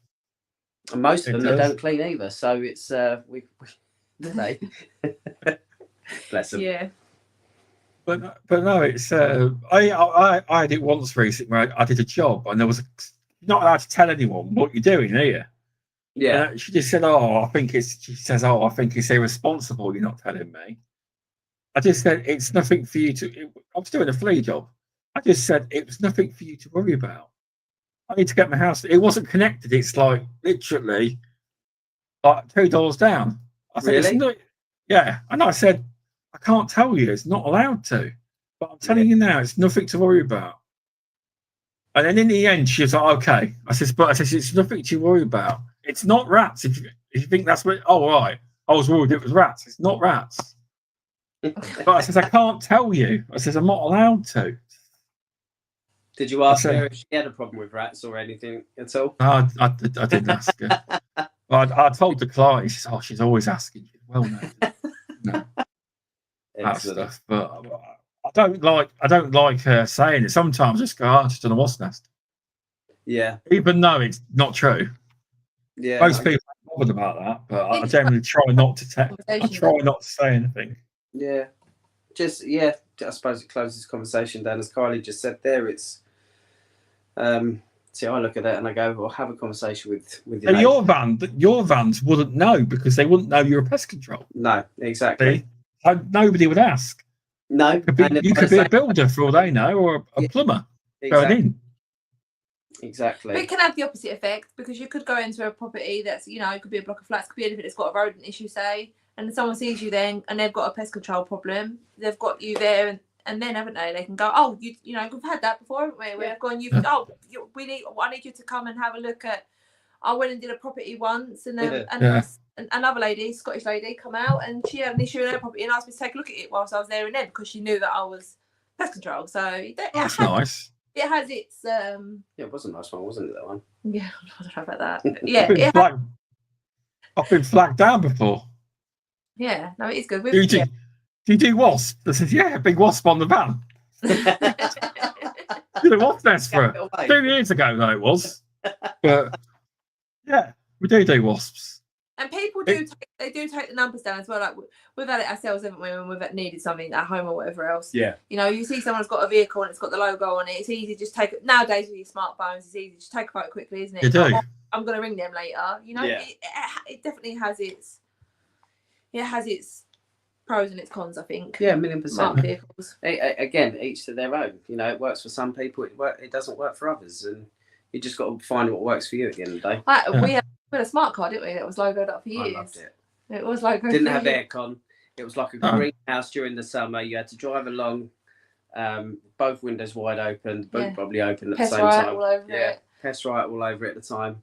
Speaker 3: And most of them they don't clean either, so it's we do they? Bless them.
Speaker 2: Yeah.
Speaker 1: But no, it's I had it once recently where I did a job and there was not allowed to tell anyone what you're doing, are you?
Speaker 3: Yeah.
Speaker 1: And she just said, she says, I think it's irresponsible you're not telling me. I just said, it's nothing for you to, I was doing a flea job. I just said, it was nothing for you to worry about. I need to get my house. It wasn't connected. It's like literally like $2 down. I said,
Speaker 3: really?
Speaker 1: Yeah. And I said, I can't tell you. It's not allowed to. But I'm telling you now, it's nothing to worry about. And then in the end, she was like, okay. I said, it's nothing to worry about. It's not rats. If you think that's what, right. I was worried it was rats. It's not rats. But I said, I can't tell you. I said, I'm not allowed to.
Speaker 3: Did you ask her if she had a problem with rats or anything at all?
Speaker 1: No, I didn't ask her. I told the client, she said, she's always asking you. Well, no. That stuff. But I don't like her saying it. Sometimes I just go, just on a wasp nest.
Speaker 3: Yeah.
Speaker 1: Even though it's not true.
Speaker 3: Yeah.
Speaker 1: Most people are bothered about that, but I generally try not to say anything.
Speaker 3: Yeah. I suppose it closes the conversation down, as Kylie just said there. It's see, I look at it and I go, well, have a conversation with
Speaker 1: your vans wouldn't know because they wouldn't know you're a pest control.
Speaker 3: No, exactly.
Speaker 1: Nobody would ask.
Speaker 3: No,
Speaker 1: you could be a builder for all they know, or a plumber going in.
Speaker 3: Exactly.
Speaker 2: But it can have the opposite effect because you could go into a property that's, it could be a block of flats, could be anything that's got a rodent issue, say, and someone sees you then and they've got a pest control problem. They've got you there and then, haven't they? They can go, we've had that before, haven't we? We've gone, I need you to come and have a look at. I went and did a property once, and another lady, Scottish lady, come out and she had an issue in her property and asked me to take a look at it whilst I was there and then because she knew that I was pest control. So
Speaker 1: that's nice.
Speaker 2: It has its.
Speaker 3: It was a nice one, wasn't it? That one.
Speaker 2: Yeah, I don't know about that. Yeah,
Speaker 1: I've been flagged down before.
Speaker 2: Yeah, no, it is good.
Speaker 1: Do you do wasp? I said, yeah, big wasp on the van. Did a wasp nest for 2 years ago, though it was. But yeah, we do wasps.
Speaker 2: And people do take the numbers down as well. Like we've had it ourselves, haven't we? When we've needed something at home or whatever else.
Speaker 3: Yeah.
Speaker 2: You see someone's got a vehicle and it's got the logo on it. It's easy to just take it. Nowadays with your smartphones, it's easy to just take a photo quickly, isn't it?
Speaker 1: You do.
Speaker 2: I'm going to ring them later. It definitely has its. It has its pros and its cons, I think.
Speaker 3: Yeah, 1,000,000%.
Speaker 2: Smart vehicles.
Speaker 3: Again, each to their own. It works for some people. It doesn't work for others, and you just got to find what works for you at the end of the day.
Speaker 2: We had a smart car, didn't we? That was logoed up for years.
Speaker 3: I loved it.
Speaker 2: It was logoed.
Speaker 3: Didn't have aircon. It was like a greenhouse during the summer. You had to drive along, both windows wide open, boot probably open at the same time.
Speaker 2: All over it.
Speaker 3: Pest Wright all over it at the time.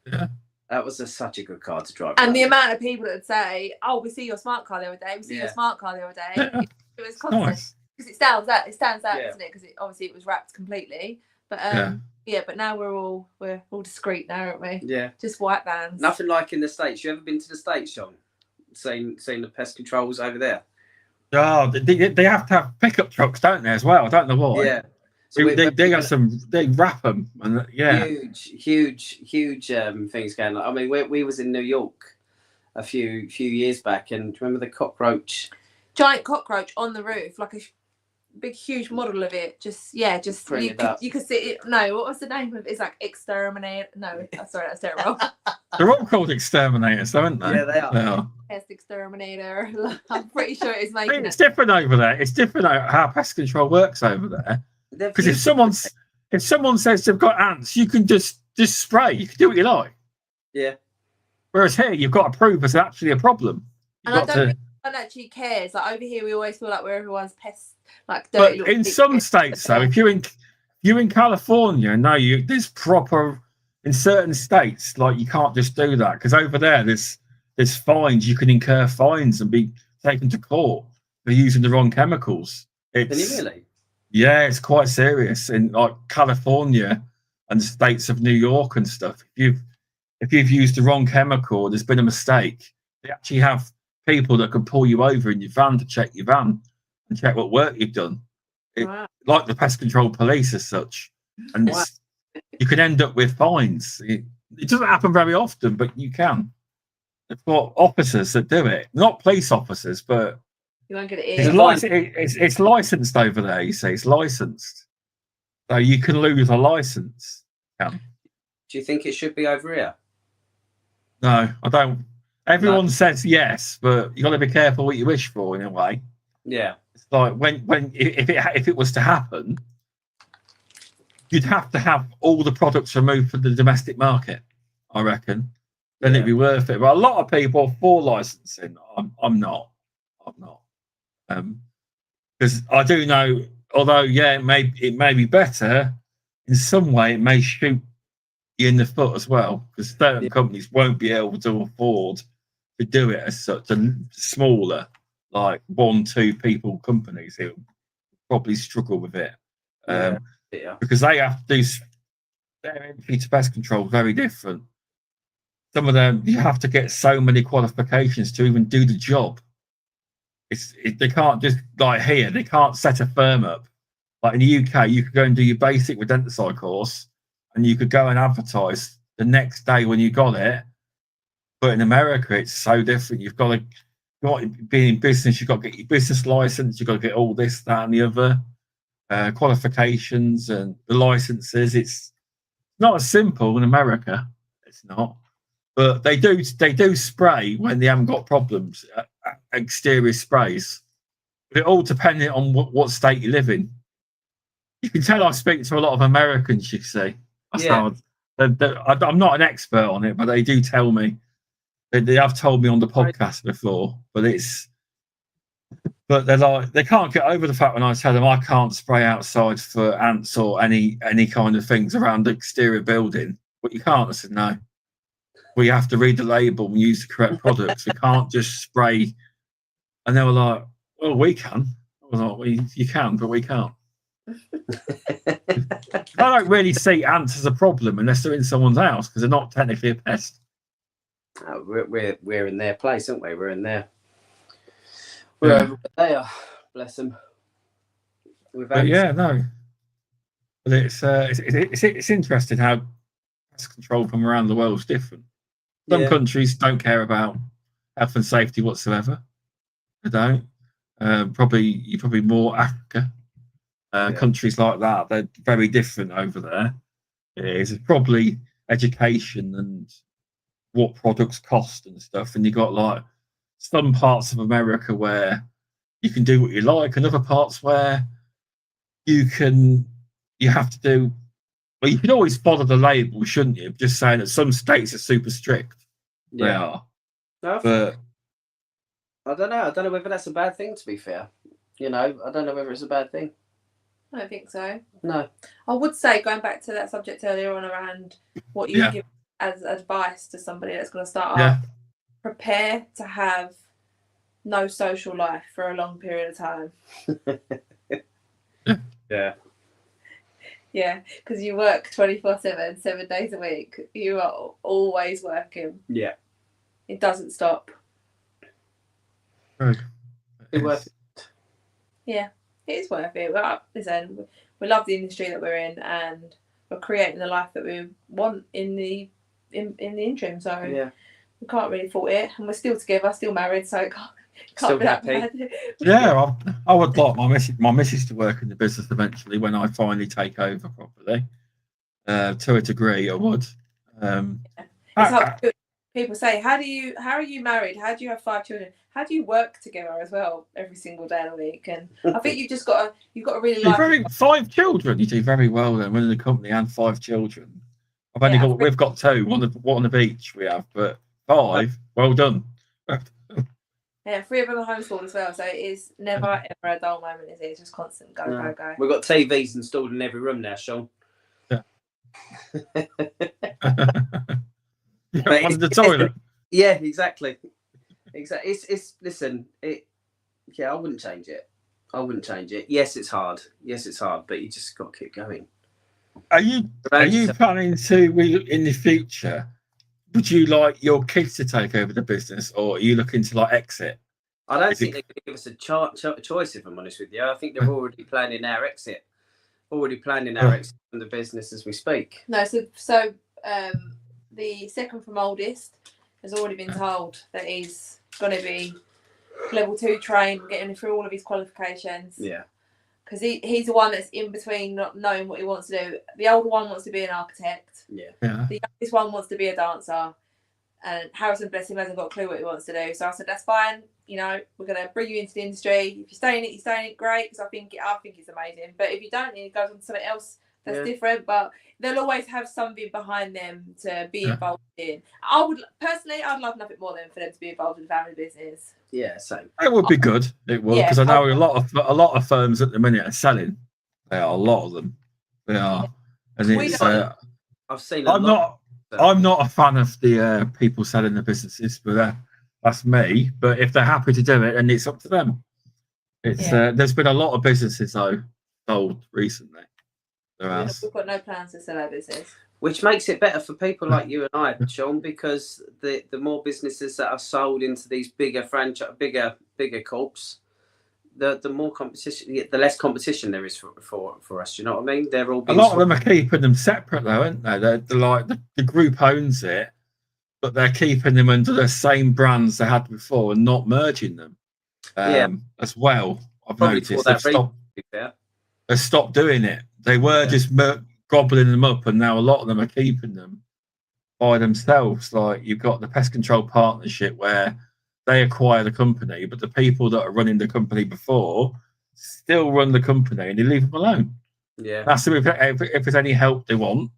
Speaker 1: Yeah.
Speaker 3: That was such a good car to drive.
Speaker 2: And the amount of people that would say, we see your smart car the other day. We see your smart car the other day.
Speaker 1: Yeah.
Speaker 2: It was constant. Nice. Because it stands out, doesn't it? Because it was wrapped completely. But but now we're all discreet now, aren't we?
Speaker 3: Yeah.
Speaker 2: Just white vans.
Speaker 3: Nothing like in the States. You ever been to the States, Sean? Seen the pest controls over there?
Speaker 1: Oh, they have to have pickup trucks, don't they, as well? I don't know why.
Speaker 3: Yeah.
Speaker 1: So they have they wrap them and
Speaker 3: huge things going on. I mean, we was in New York a few years back, and remember the
Speaker 2: giant cockroach on the roof, like a big huge model of it. You could see it. No, what was the name of it? It's like exterminate. No, sorry, that's terrible.
Speaker 1: They're all called exterminators, aren't they?
Speaker 3: Yeah, they are.
Speaker 2: Pest exterminator. I'm pretty sure it's making.
Speaker 1: I mean, it's different over there. It's different how pest control works over there. Because if someone says they've got ants, you can just spray. You can do what you like.
Speaker 3: Yeah.
Speaker 1: Whereas here, you've got to prove it's actually a problem.
Speaker 2: And I don't think anyone actually cares. Like over here, we always feel like we're everyone's pests, like dirty.
Speaker 1: But in some states, though, if you're in California, there's proper. In certain states, like you can't just do that because over there, there's fines. You can incur fines and be taken to court for using the wrong chemicals.
Speaker 3: Can you really?
Speaker 1: Yeah, it's quite serious in like California and the states of New York and stuff. If you've used the wrong chemical, there's been a mistake. They actually have people that can pull you over in your van to check your van and check what work you've done. Like the pest control police as such. And you can end up with fines. It doesn't happen very often, but you can. They've got officers that do it. Not police officers, but
Speaker 2: you won't get it
Speaker 1: it's licensed over there, you see. It's licensed. So you can lose a license.
Speaker 3: Do you think it should be over here?
Speaker 1: No, I don't. Everyone says yes, but you got to be careful what you wish for in a way.
Speaker 3: Yeah.
Speaker 1: It's like if it was to happen, you'd have to have all the products removed from the domestic market, I reckon. Then it'd be worth it. But a lot of people are for licensing. I'm not. Because I do know, although it may be better in some way, it may shoot you in the foot as well, because certain companies won't be able to afford to do it as such. And smaller, like 1-2 people companies, who probably struggle with it because they have to do their entry to pest control very different. Some of them, you have to get so many qualifications to even do the job. They can't just, like here, they can't set a firm up. Like in the UK, you could go and do your basic rodenticide course and you could go and advertise the next day when you got it. But in America, it's so different. You've got to be in business, you've got to get your business license, you've got to get all this, that, and the other qualifications and the licenses. It's not as simple in America. It's not. But they do spray when they haven't got problems, exterior sprays. But it all depending on what state you live in. You can tell I speak to a lot of Americans, you see. I'm not an expert on it, but they do tell me. They have told me on the podcast before, but they're like, they can't get over the fact when I tell them I can't spray outside for ants or any kind of things around the exterior building. But you can't. I said, no. We have to read the label and use the correct products. We can't just spray. And they were like, well, we can. I was like, well, you can, but we can't. I don't really see ants as a problem unless they're in someone's house because they're not technically a pest.
Speaker 3: We're in their place, aren't we? We're in there. Wherever they are, bless them.
Speaker 1: But no. But it's interesting how pest control from around the world is different. Some countries don't care about health and safety whatsoever. They don't. Probably more Africa. Countries like that, they're very different over there. It's probably education and what products cost and stuff. And you got like some parts of America where you can do what you like, and other parts where you have to do. Well, you can always follow the label, shouldn't you? Just saying that some states are super strict.
Speaker 3: Yeah.
Speaker 1: They are.
Speaker 3: No,
Speaker 1: but
Speaker 3: I don't know. I don't know whether that's a bad thing, to be fair. I don't know whether it's a bad thing.
Speaker 2: I don't think so.
Speaker 3: No.
Speaker 2: I would say, going back to that subject earlier on around what you give as advice to somebody that's going to start up, prepare to have no social life for a long period of time.
Speaker 3: Yeah.
Speaker 2: Yeah, because you work 24/7, 7 days a week. You are always working.
Speaker 3: Yeah.
Speaker 2: It doesn't stop.
Speaker 1: Right.
Speaker 3: It's worth it.
Speaker 2: Yeah, it is worth it. Listen, we love the industry that we're in, and we're creating the life that we want in the interim. So we can't really fault it, and we're still together, still married, so it can't
Speaker 3: Still
Speaker 2: be that
Speaker 3: happy.
Speaker 2: bad.
Speaker 1: Yeah, I would like my missus to work in the business eventually when I finally take over properly. To a degree, I would.
Speaker 2: People say, how are you married? How do you have 5 children? How do you work together as well every single day of the week? And I think you've got to really like
Speaker 1: 5 children. You do very well then, running the company and 5 children. We've got 2, one on the beach we have, but 5. Well done.
Speaker 2: Yeah, 3 of them are homeschooled as well, so it is never ever a dull moment, is it? It's just constant go.
Speaker 3: We've got TVs installed in every room now, Sean.
Speaker 1: Yeah. One's in the toilet.
Speaker 3: Yeah, exactly. It's listen. I wouldn't change it. Yes, it's hard, but you just got to keep going.
Speaker 1: Are you planning to, in the future, would you like your kids to take over the business, or are you looking to like exit?
Speaker 3: I don't think they're going to give us a choice, if I'm honest with you. I think they're already planning our exit. From the business as we speak.
Speaker 2: No, so the second from oldest has already been told that he's going to be level 2 trained, getting through all of his qualifications.
Speaker 3: Yeah.
Speaker 2: Because he's the one that's in between, not knowing what he wants to do. The older one wants to be an architect.
Speaker 3: Yeah.
Speaker 2: The youngest one wants to be a dancer. And Harrison, bless him, hasn't got a clue what he wants to do. So I said, that's fine. You know, we're going to bring you into the industry. If you stay in it, great. Because I think it's amazing. But if you don't, it goes on to something else that's different. But they'll always have something behind them to be involved in. I'd love nothing more than for them to be involved in the family business.
Speaker 3: Yeah, same.
Speaker 1: It would be good. It would, because I know a lot of firms at the minute are selling. There are a lot of them. They are, and it's.
Speaker 3: I've seen.
Speaker 1: I'm not a fan of the people selling the businesses, but that's me. But if they're happy to do it, and it's up to them. It's there's been a lot of businesses though sold recently.
Speaker 2: We've got no plans to sell our business.
Speaker 3: Which makes it better for people like you and I, Sean, because the more businesses that are sold into these bigger franchise, bigger corps, the more competition, the less competition there is for us. You know what I mean? They're all.
Speaker 1: A lot of them are keeping them separate, though, aren't they? They're like the group owns it, but they're keeping them under the same brands they had before and not merging them. As well, I've noticed they've stopped doing it. They were just gobbling them up, and now a lot of them are keeping them by themselves. Like you've got the pest control partnership where they acquire the company, but the people that are running the company before still run the company, and they leave them alone.
Speaker 3: Yeah,
Speaker 1: that's if there's any help they want,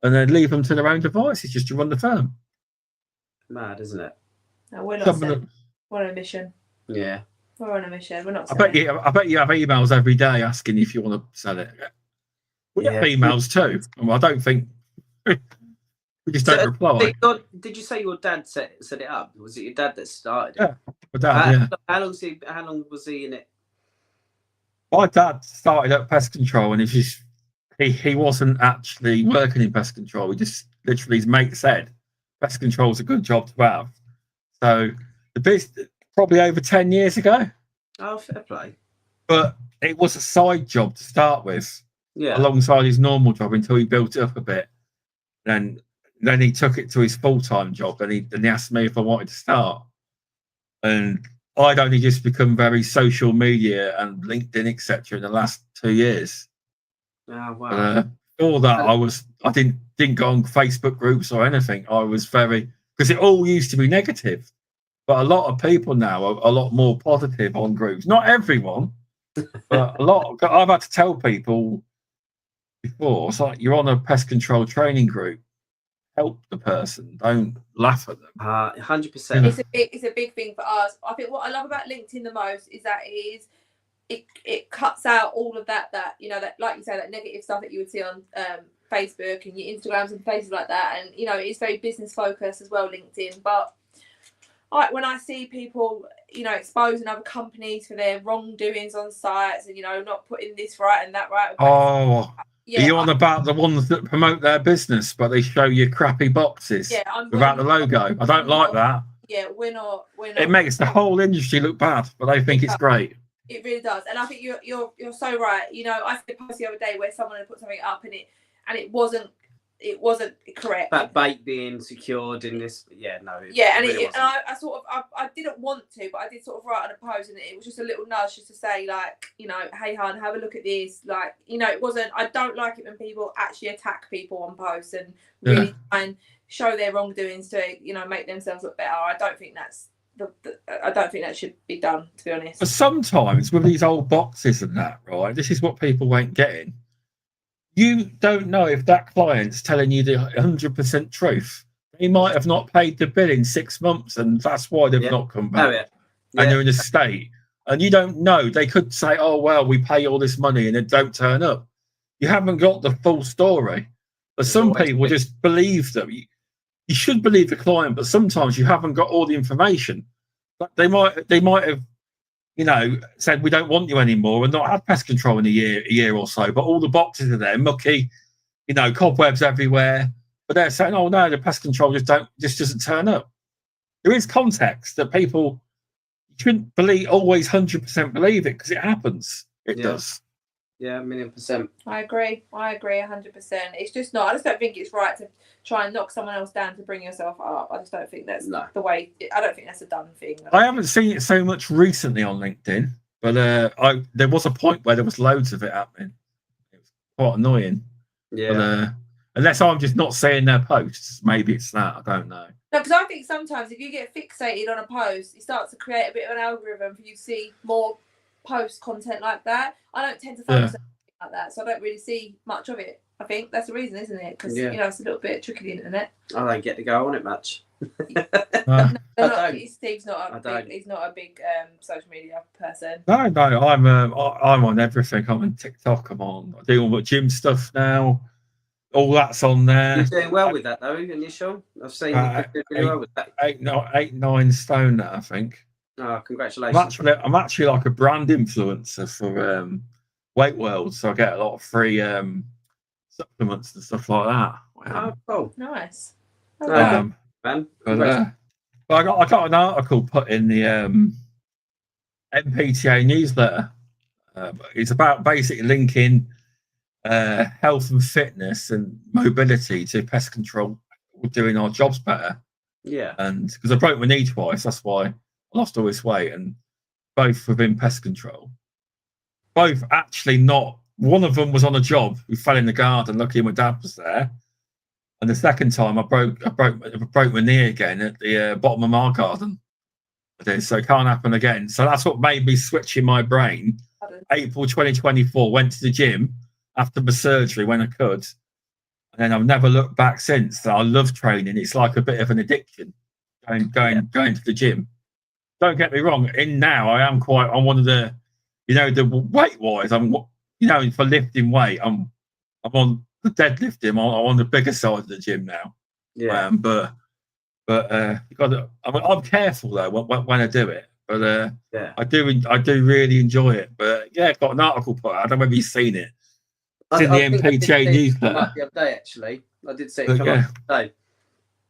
Speaker 1: and then leave them to their own devices just to run the firm.
Speaker 3: Mad, isn't it?
Speaker 2: No, we're not. We're on a mission.
Speaker 3: Yeah,
Speaker 2: we're on a mission. We're not.
Speaker 1: I bet you have emails every day asking if you want to sell it. We have emails too. Well, I don't think we just don't reply.
Speaker 3: Did you say your dad set it up? Was it your dad that started it?
Speaker 1: Yeah, my dad.
Speaker 3: How long was he in it?
Speaker 1: My dad started at pest control, and he wasn't actually working in pest control. He just literally, his mate said, pest control is a good job to have. So the business probably over 10 years ago.
Speaker 3: Oh, fair play.
Speaker 1: But it was a side job to start with.
Speaker 3: Yeah.
Speaker 1: Alongside his normal job until he built it up a bit. Then he took it to his full-time job, and he asked me if I wanted to start. And I'd only just become very social media and LinkedIn, etc. in the last 2 years.
Speaker 3: Oh, wow.
Speaker 1: Before that, I didn't go on Facebook groups or anything. I was because it all used to be negative. But a lot of people now are a lot more positive on groups. Not everyone, but a lot. I've had to tell people before, it's like you're on a pest control training group. Help the person, don't laugh at them.
Speaker 3: 100%.
Speaker 2: It's a big thing for us. I think what I love about LinkedIn the most is that it cuts out all of that that like you say, that negative stuff that you would see on Facebook and your Instagrams and places like that. And it's very business focused as well, LinkedIn. But when I see people exposing other companies for their wrongdoings on sites and not putting this right and that right.
Speaker 1: Are you on about the ones that promote their business, but they show you crappy boxes without the logo? I don't like that.
Speaker 2: Yeah, we're not.
Speaker 1: It makes the whole industry look bad, but they think it's great.
Speaker 2: It really does, and I think you're so right. I saw a post the other day where someone had put something up, and it wasn't correct.
Speaker 3: That bait being secured in this,
Speaker 2: and
Speaker 3: really
Speaker 2: I sort of I didn't want to, but I did sort of write on a post, and it was just a little nudge just to say, like, hey hon, have a look at this. Like, it wasn't. I don't like it when people actually attack people on posts and really try and show their wrongdoings to make themselves look better. I don't think that's I don't think that should be done, to be honest.
Speaker 1: But sometimes with these old boxes and that, right? This is what people ain't getting. You don't know if that client's telling you the 100% truth. They might have not paid the bill in 6 months, and that's why they've not come back. And they're in a state. And you don't know. They could say, oh, well, we pay all this money, and then don't turn up. You haven't got the full story. But some people just believe them. You should believe the client, but sometimes you haven't got all the information. But they might have said we don't want you anymore and not had pest control in a year or so, but all the boxes are there, mucky, cobwebs everywhere, but they're saying, "Oh no, the pest control just doesn't turn up." There is context that people shouldn't always 100% believe it because it happens. It does.
Speaker 3: Yeah, 1,000,000%.
Speaker 2: I agree 100%. It's just not. I just don't think it's right to try and knock someone else down to bring yourself up. I just don't think that's the way. I don't think that's a done thing.
Speaker 1: I haven't seen it so much recently on LinkedIn, but there was a point where there was loads of it happening. It was quite annoying.
Speaker 3: Yeah.
Speaker 1: But, unless I'm just not seeing their posts, maybe it's that. I don't know.
Speaker 2: No, because I think sometimes if you get fixated on a post, it starts to create a bit of an algorithm for you to see more post content like that. I don't tend to focus on like that, so I don't really see much of it. I think that's the reason, isn't it? Because it's a little bit tricky, the internet.
Speaker 3: I don't get to go on it much.
Speaker 2: Steve's not a big social media person.
Speaker 1: No, I'm on everything. I'm on TikTok. I do all the gym stuff now. All that's on there.
Speaker 3: You're doing well with that, though, aren't you, Sean? I've seen you do really well with that.
Speaker 1: 8-9 stone now, I think.
Speaker 3: Oh, congratulations!
Speaker 1: I'm actually like a brand influencer for Weight World, so I get a lot of free supplements and stuff like that.
Speaker 3: Oh, cool,
Speaker 2: nice.
Speaker 3: Man.
Speaker 1: But I got an article put in the MPTA newsletter. It's about basically linking health and fitness and mobility to pest control, doing our jobs better.
Speaker 3: Yeah.
Speaker 1: And because I broke my knee twice, that's why I lost all this weight, and both within pest control. Both actually not. One of them was on a job. We fell in the garden. Lucky my dad was there. And the second time, I broke my knee again at the bottom of my garden. So it can't happen again. So that's what made me switch in my brain. April 2024, went to the gym after my surgery when I could. And then I've never looked back since. So I love training. It's like a bit of an addiction, going to the gym. Don't get me wrong. I am I'm one of the, the weight wise, I'm, for lifting weight, I'm on the deadlifting. I'm on the bigger side of the gym now.
Speaker 3: Yeah.
Speaker 1: But you got to. I'm careful though when I do it. But I do really enjoy it. But got an article put out. I don't know if you've seen it. It's in the MPTA newsletter.
Speaker 3: The other day, actually, I did see it come up today.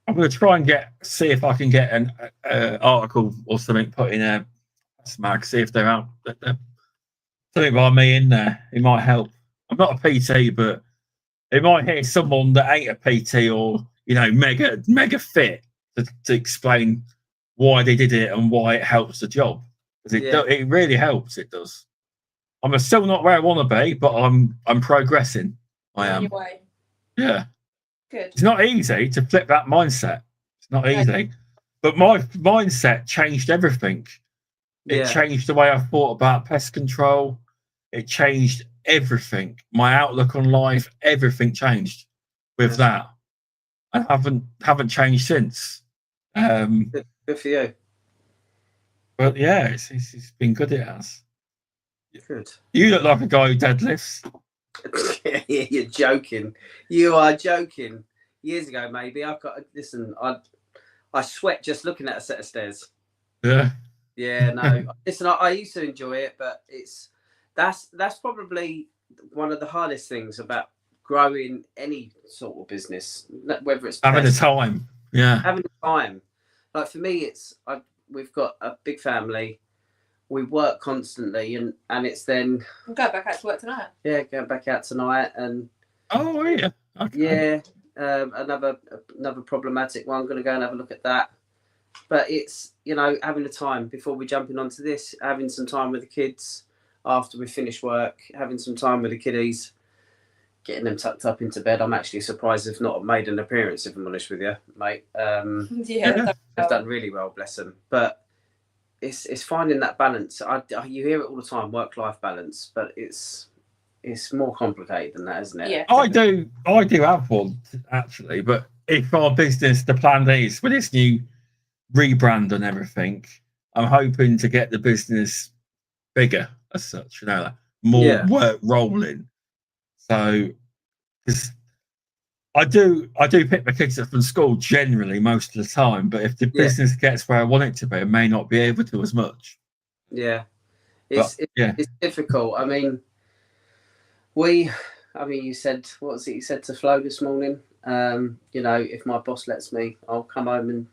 Speaker 1: I'm going to try and see if I can get an article or something put in a mag. See if they're out. Something by me in there. It might help. I'm not a PT, but it might hear someone that ain't a PT or mega fit to explain why they did it and why it helps the job. Because it really helps. It does. I'm still not where I want to be, but I'm progressing. I am.
Speaker 2: Your way.
Speaker 1: Yeah.
Speaker 2: Good.
Speaker 1: It's not easy to flip that mindset. It's not easy. But my mindset changed everything. It changed the way I thought about pest control. It changed everything. My outlook on life, everything changed with that. I haven't changed since.
Speaker 3: Good for you.
Speaker 1: But it's been good. It has.
Speaker 3: Good.
Speaker 1: You look like a guy who deadlifts.
Speaker 3: You're joking. You are joking. Years ago, maybe I sweat just looking at a set of stairs.
Speaker 1: Yeah.
Speaker 3: Yeah. No. Listen, I used to enjoy it, but that's probably one of the hardest things about growing any sort of business, whether it's
Speaker 1: having the time. Yeah.
Speaker 3: Having the time. Like for me, we've got a big family. We work constantly, and it's then.
Speaker 2: I'm going back out to work tonight.
Speaker 3: Yeah, going back out tonight, and.
Speaker 1: Oh yeah. Okay.
Speaker 3: Yeah, another problematic one. I'm going to go and have a look at that. But it's having the time before we jumping onto this, having some time with the kids after we finish work, having some time with the kiddies, getting them tucked up into bed. I'm actually surprised they've not made an appearance, if I'm honest with you, mate. They've done really well, bless them. But. It's finding that balance. You hear it all the time, work-life balance, but it's more complicated than that, isn't it?
Speaker 2: Yeah.
Speaker 1: I do have one actually, but if our business, the plan is with this new rebrand and everything, I'm hoping to get the business bigger as such. More work rolling. So, because I do pick my kids up from school generally most of the time, but if the business gets where I want it to be, I may not be able to as much.
Speaker 3: Yeah, it's difficult. I mean, you said, what was it you said to Flo this morning? You know, if my boss lets me, I'll come home and,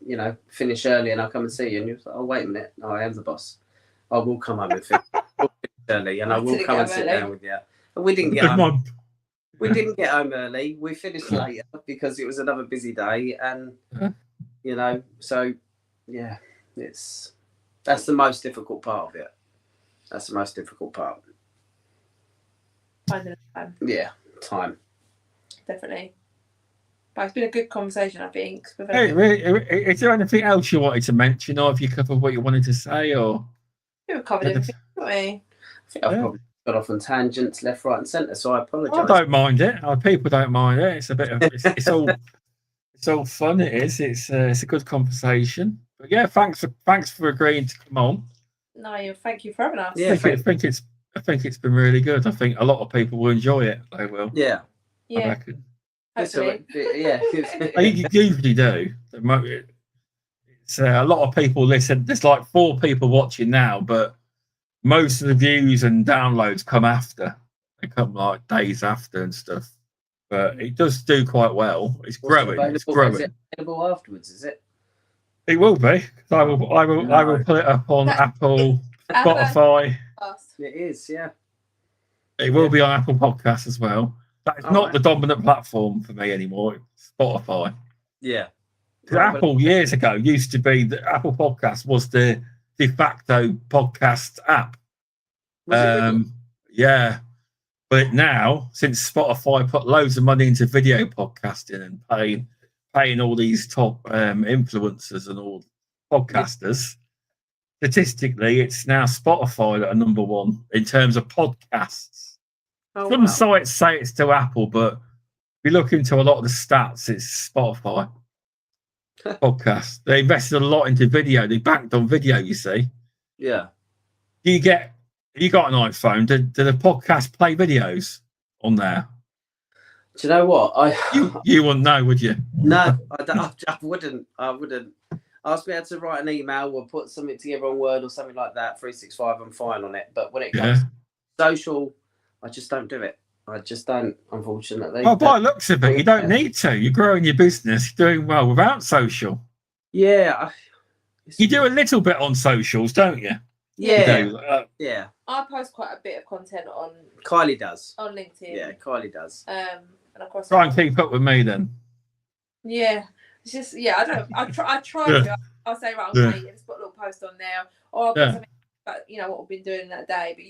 Speaker 3: you know, finish early, and I'll come and see you. And you're like, oh, wait a minute, no, I am the boss. I will come home and finish early, and I will come and sit down with you. But we didn't get home. We didn't get home early. We finished later because it was another busy day, and you know, so yeah, that's the most difficult part of it. That's the most difficult part.
Speaker 2: Finding time.
Speaker 3: Yeah, time.
Speaker 2: Definitely. But it's been a good conversation, I think.
Speaker 1: Hey, is there anything else you wanted to mention, or have you covered what you wanted to say, or?
Speaker 2: We've covered everything, haven't we?
Speaker 3: I think I've probably got off on tangents left, right, and centre, so I apologise.
Speaker 1: I don't mind it. People don't mind it. It's a bit of it's all fun. It is. It's a good conversation. But yeah, thanks for agreeing to come on.
Speaker 2: No, thank you for having us.
Speaker 1: Yeah, I think it's been really good. I think a lot of people will enjoy it. They will.
Speaker 3: Yeah.
Speaker 1: I reckon.
Speaker 2: Hopefully.
Speaker 3: Yeah.
Speaker 1: You usually do. It's a lot of people listen. There's like 4 people watching now, but most of the views and downloads come after. They come like days after and stuff. But it does do quite well. It's growing. It's growing.
Speaker 3: Is it available afterwards? Is it?
Speaker 1: It will be. I will put it up on Apple, Spotify.
Speaker 3: It is, yeah.
Speaker 1: It will be on Apple Podcasts as well. That is not the dominant platform for me anymore. It's Spotify.
Speaker 3: Yeah.
Speaker 1: Apple years ago used to be the Apple Podcast was the de facto podcast app. Yeah. But now, since Spotify put loads of money into video podcasting and paying all these top influencers and all podcasters, statistically, it's now Spotify that are number 1 in terms of podcasts. Some sites say it's still Apple, but if you look into a lot of the stats, it's Spotify podcast. They invested a lot into video. They banked on video, you see.
Speaker 3: Yeah.
Speaker 1: You got an iPhone. Do the podcast play videos on there?
Speaker 3: Do you know what?
Speaker 1: You wouldn't know, would you?
Speaker 3: No, I wouldn't. I was able to write an email or put something together on Word or something like that. 365, I'm fine on it. But when it comes to social, I just don't do it. I just don't, unfortunately.
Speaker 1: Well, by the looks of it, you don't need to. You're growing your business, you're doing well without social.
Speaker 3: Yeah.
Speaker 1: You do a little bit on socials, don't you?
Speaker 3: Yeah.
Speaker 1: You do.
Speaker 3: Yeah.
Speaker 2: I post quite a bit of content on.
Speaker 3: Kylie does.
Speaker 2: On LinkedIn.
Speaker 3: Yeah, Kylie does.
Speaker 2: And of course.
Speaker 1: Try and keep up with me then.
Speaker 2: Yeah. It's just, I try to. I'll say, right, okay, let's put a little post on there. Or I'll put something about, what we've been doing that day. But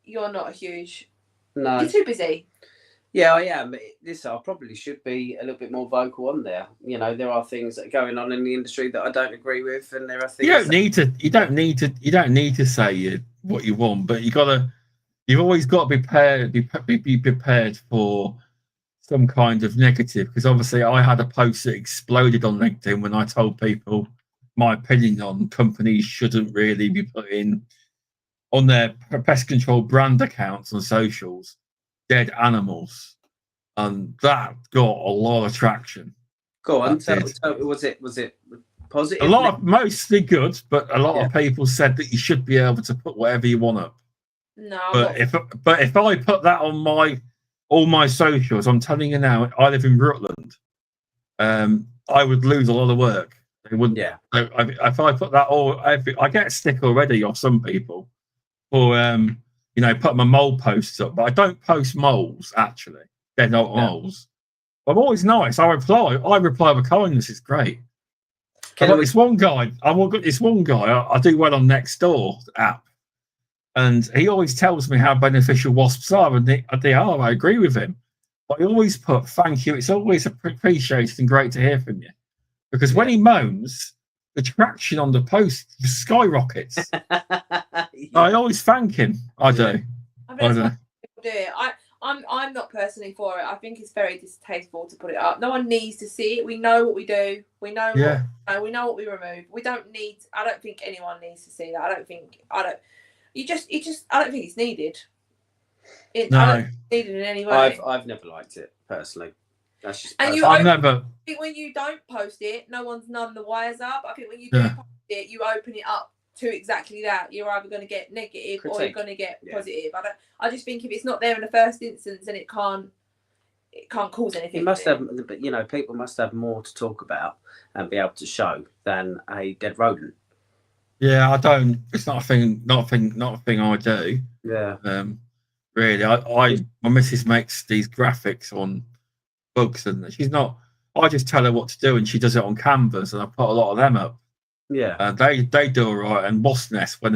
Speaker 2: you're not a huge.
Speaker 3: No.
Speaker 2: You're too busy.
Speaker 3: Yeah, I am. I probably should be a little bit more vocal on there. There are things that are going on in the industry that I don't agree with, and there are things.
Speaker 1: You don't need to say what you want, but you've always got to be prepared for some kind of negative. Because obviously, I had a post that exploded on LinkedIn when I told people my opinion on companies shouldn't really be putting on their pest control brand accounts on socials dead animals, and that got a lot of traction.
Speaker 3: Go on, was it positive?
Speaker 1: Mostly good, but a lot of people said that you should be able to put whatever you want up.
Speaker 2: No,
Speaker 1: but if I put that on all my socials, I'm telling you now, I live in Rutland. I would lose a lot of work. They wouldn't. Yeah. If I put that I get a stick already off some people for put my mole posts up, but I don't post moles actually. They're not moles. I'm always nice. I reply with kindness. It's great. This one guy I do well on Nextdoor app, and he always tells me how beneficial wasps are, and they are. I agree with him. But I always put thank you. It's always appreciated and great to hear from you, because when he moans, the traction on the post skyrockets. I always thank him. I do.
Speaker 2: I do. I'm not personally for it. I think it's very distasteful to put it up. No one needs to see it. We know what we do. We know we know what we remove. We don't need. I don't think anyone needs to see that. I don't think it's needed. I don't think it's needed in any way.
Speaker 3: I've never liked it personally. That's just
Speaker 2: I think when you don't post it, no one's none the wiser. But I think when you do post it, you open it up to exactly that. You're either going to get negative or you're going to get positive. I just think if it's not there in the first instance, then it it can't cause anything.
Speaker 3: You must have, you know, people must have more to talk about and be able to show than a dead rodent.
Speaker 1: Yeah, I don't. It's not a thing. Not a thing I do.
Speaker 3: Yeah.
Speaker 1: Really, my missus makes these graphics on bugs, and she's not. I just tell her what to do, and she does it on canvas, and I put a lot of them up.
Speaker 3: Yeah.
Speaker 1: And they do all right. And wasp nest when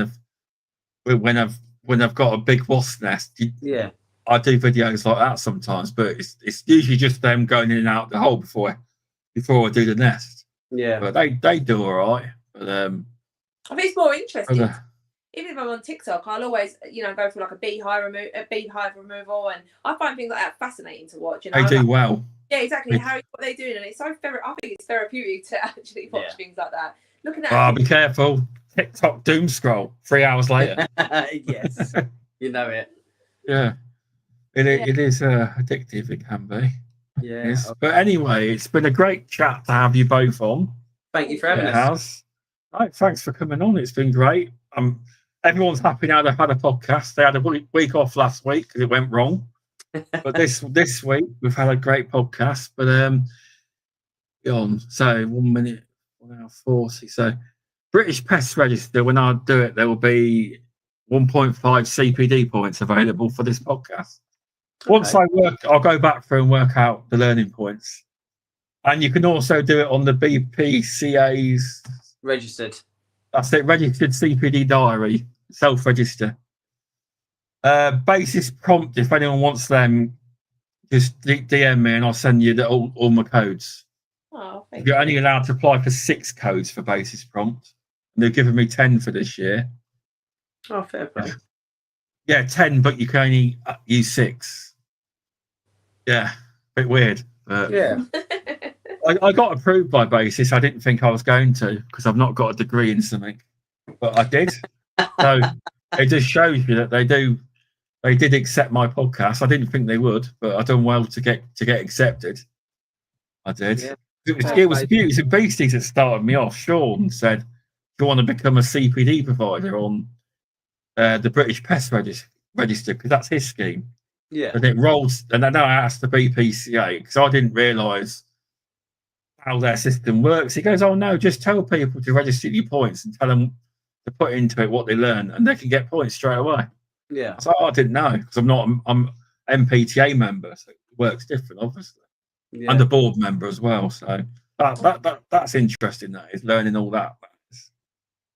Speaker 1: I've got a big wasp nest.
Speaker 3: Yeah.
Speaker 1: I do videos like that sometimes, but it's usually just them going in and out the hole before I do the nest.
Speaker 3: Yeah.
Speaker 1: But they do all right. But
Speaker 2: I think it's more interesting. Even if I'm on TikTok, I'll always, you know, go for like a beehive removal, and I find things like that fascinating to watch. You know,
Speaker 1: they do what
Speaker 2: exactly. What they're doing, and it's so I think it's therapeutic to actually watch things like that. Looking at
Speaker 1: be careful. TikTok doom scroll 3 hours later.
Speaker 3: Yes, you know it.
Speaker 1: Yeah, it is addictive. It can be.
Speaker 3: Yeah.
Speaker 1: But anyway, it's been a great chat to have you both on.
Speaker 3: Thank you for having us.
Speaker 1: Right, thanks for coming on. It's been great. Everyone's happy now they've had a podcast. They had a week off last week because it went wrong. But this week we've had a great podcast. But so 1 minute, 1 hour 40. So British Pest Register, when I do it, there will be 1.5 CPD points available for this podcast. Okay. Once I'll go back through and work out the learning points. And you can also do it on the BPCA's
Speaker 3: registered.
Speaker 1: That's it, registered CPD diary, self-register. Basis prompt, if anyone wants them, just DM me and I'll send you all my codes.
Speaker 2: Oh, thank
Speaker 1: You're only allowed to apply for 6 codes for basis prompt. And they've given me 10 for this year.
Speaker 3: Oh, fair play.
Speaker 1: Yeah, 10, but you can only use 6. Yeah, a bit weird. But
Speaker 3: yeah.
Speaker 1: I got approved by basis. I didn't think I was going to because I've not got a degree in something, but I did. So it just shows you that they did accept my podcast. I didn't think they would, but I done well to get accepted. I did. Yeah. It was the Beasties that started me off. Sean said, "Do you want to become a CPD provider on the British Pest Register? Because that's his scheme."
Speaker 3: Yeah.
Speaker 1: And it rolls. And I know I asked the BPCA because I didn't realise how their system works. He goes, "Oh no, just tell people to register your points and tell them to put into it what they learn, and they can get points straight away."
Speaker 3: Yeah.
Speaker 1: So I didn't know because I'm MPTA member, so it works different, obviously. Yeah. And a board member as well. So that's interesting. That is learning all that.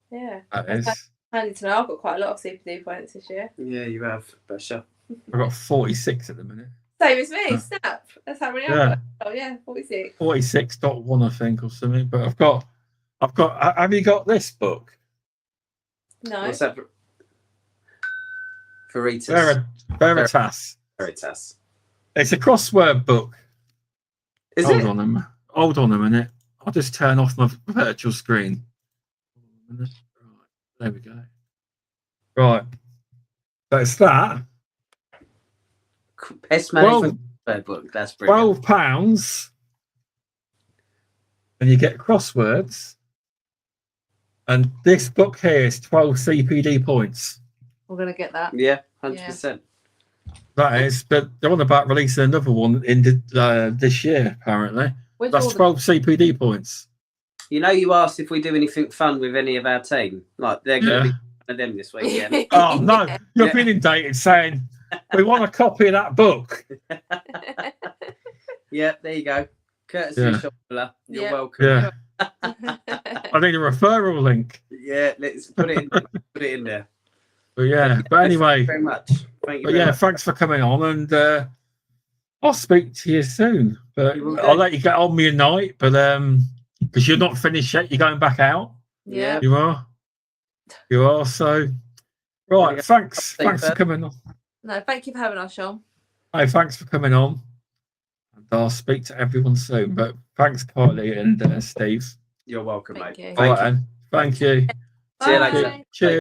Speaker 2: Yeah.
Speaker 1: That is.
Speaker 2: Handy to know. I've got quite a lot of CPD points this year.
Speaker 3: Yeah, you have. But sure.
Speaker 1: I've got 46 at the minute.
Speaker 2: Same as me. Snap. That's how many I've got. Oh yeah, 46.
Speaker 1: 46.1, I think, or something. But I've got. Have you got this book?
Speaker 2: No.
Speaker 3: What's that?
Speaker 1: Veritas.
Speaker 3: Veritas.
Speaker 1: It's a crossword book.
Speaker 3: Hold
Speaker 1: on a minute. I'll just turn off my virtual screen. Right, there we go. Right. So it's that.
Speaker 3: Pest management book. That's brilliant.
Speaker 1: £12, and you get crosswords. And this book here is 12 CPD points.
Speaker 2: We're gonna get that.
Speaker 3: Yeah, 100%.
Speaker 1: That is, but they're on about releasing another one in this year. Apparently, that's 12 CPD points.
Speaker 3: You know, you asked if we do anything fun with any of our team. Like they're going to be one of them this week. Yeah.
Speaker 1: Oh no, you're being inundated saying we want a copy of that book.
Speaker 3: Yeah, there you go. Courtesy of Shopula. You're welcome.
Speaker 1: Yeah. I need a referral link.
Speaker 3: Yeah, let's put it in there.
Speaker 1: But anyway,
Speaker 3: thank you very much.
Speaker 1: Thanks for coming on, and I'll speak to you soon. But I'll let you get on with your night. But because you're not finished yet, you're going back out.
Speaker 2: Yeah,
Speaker 1: you are. So right. Thanks for coming on.
Speaker 2: No, thank you for having us, Sean.
Speaker 1: Hey, thanks for coming on. And I'll speak to everyone soon. But thanks, Kylie and Steve.
Speaker 3: You're welcome, mate.
Speaker 1: All right, thank you.
Speaker 3: See you later.
Speaker 1: Cheers.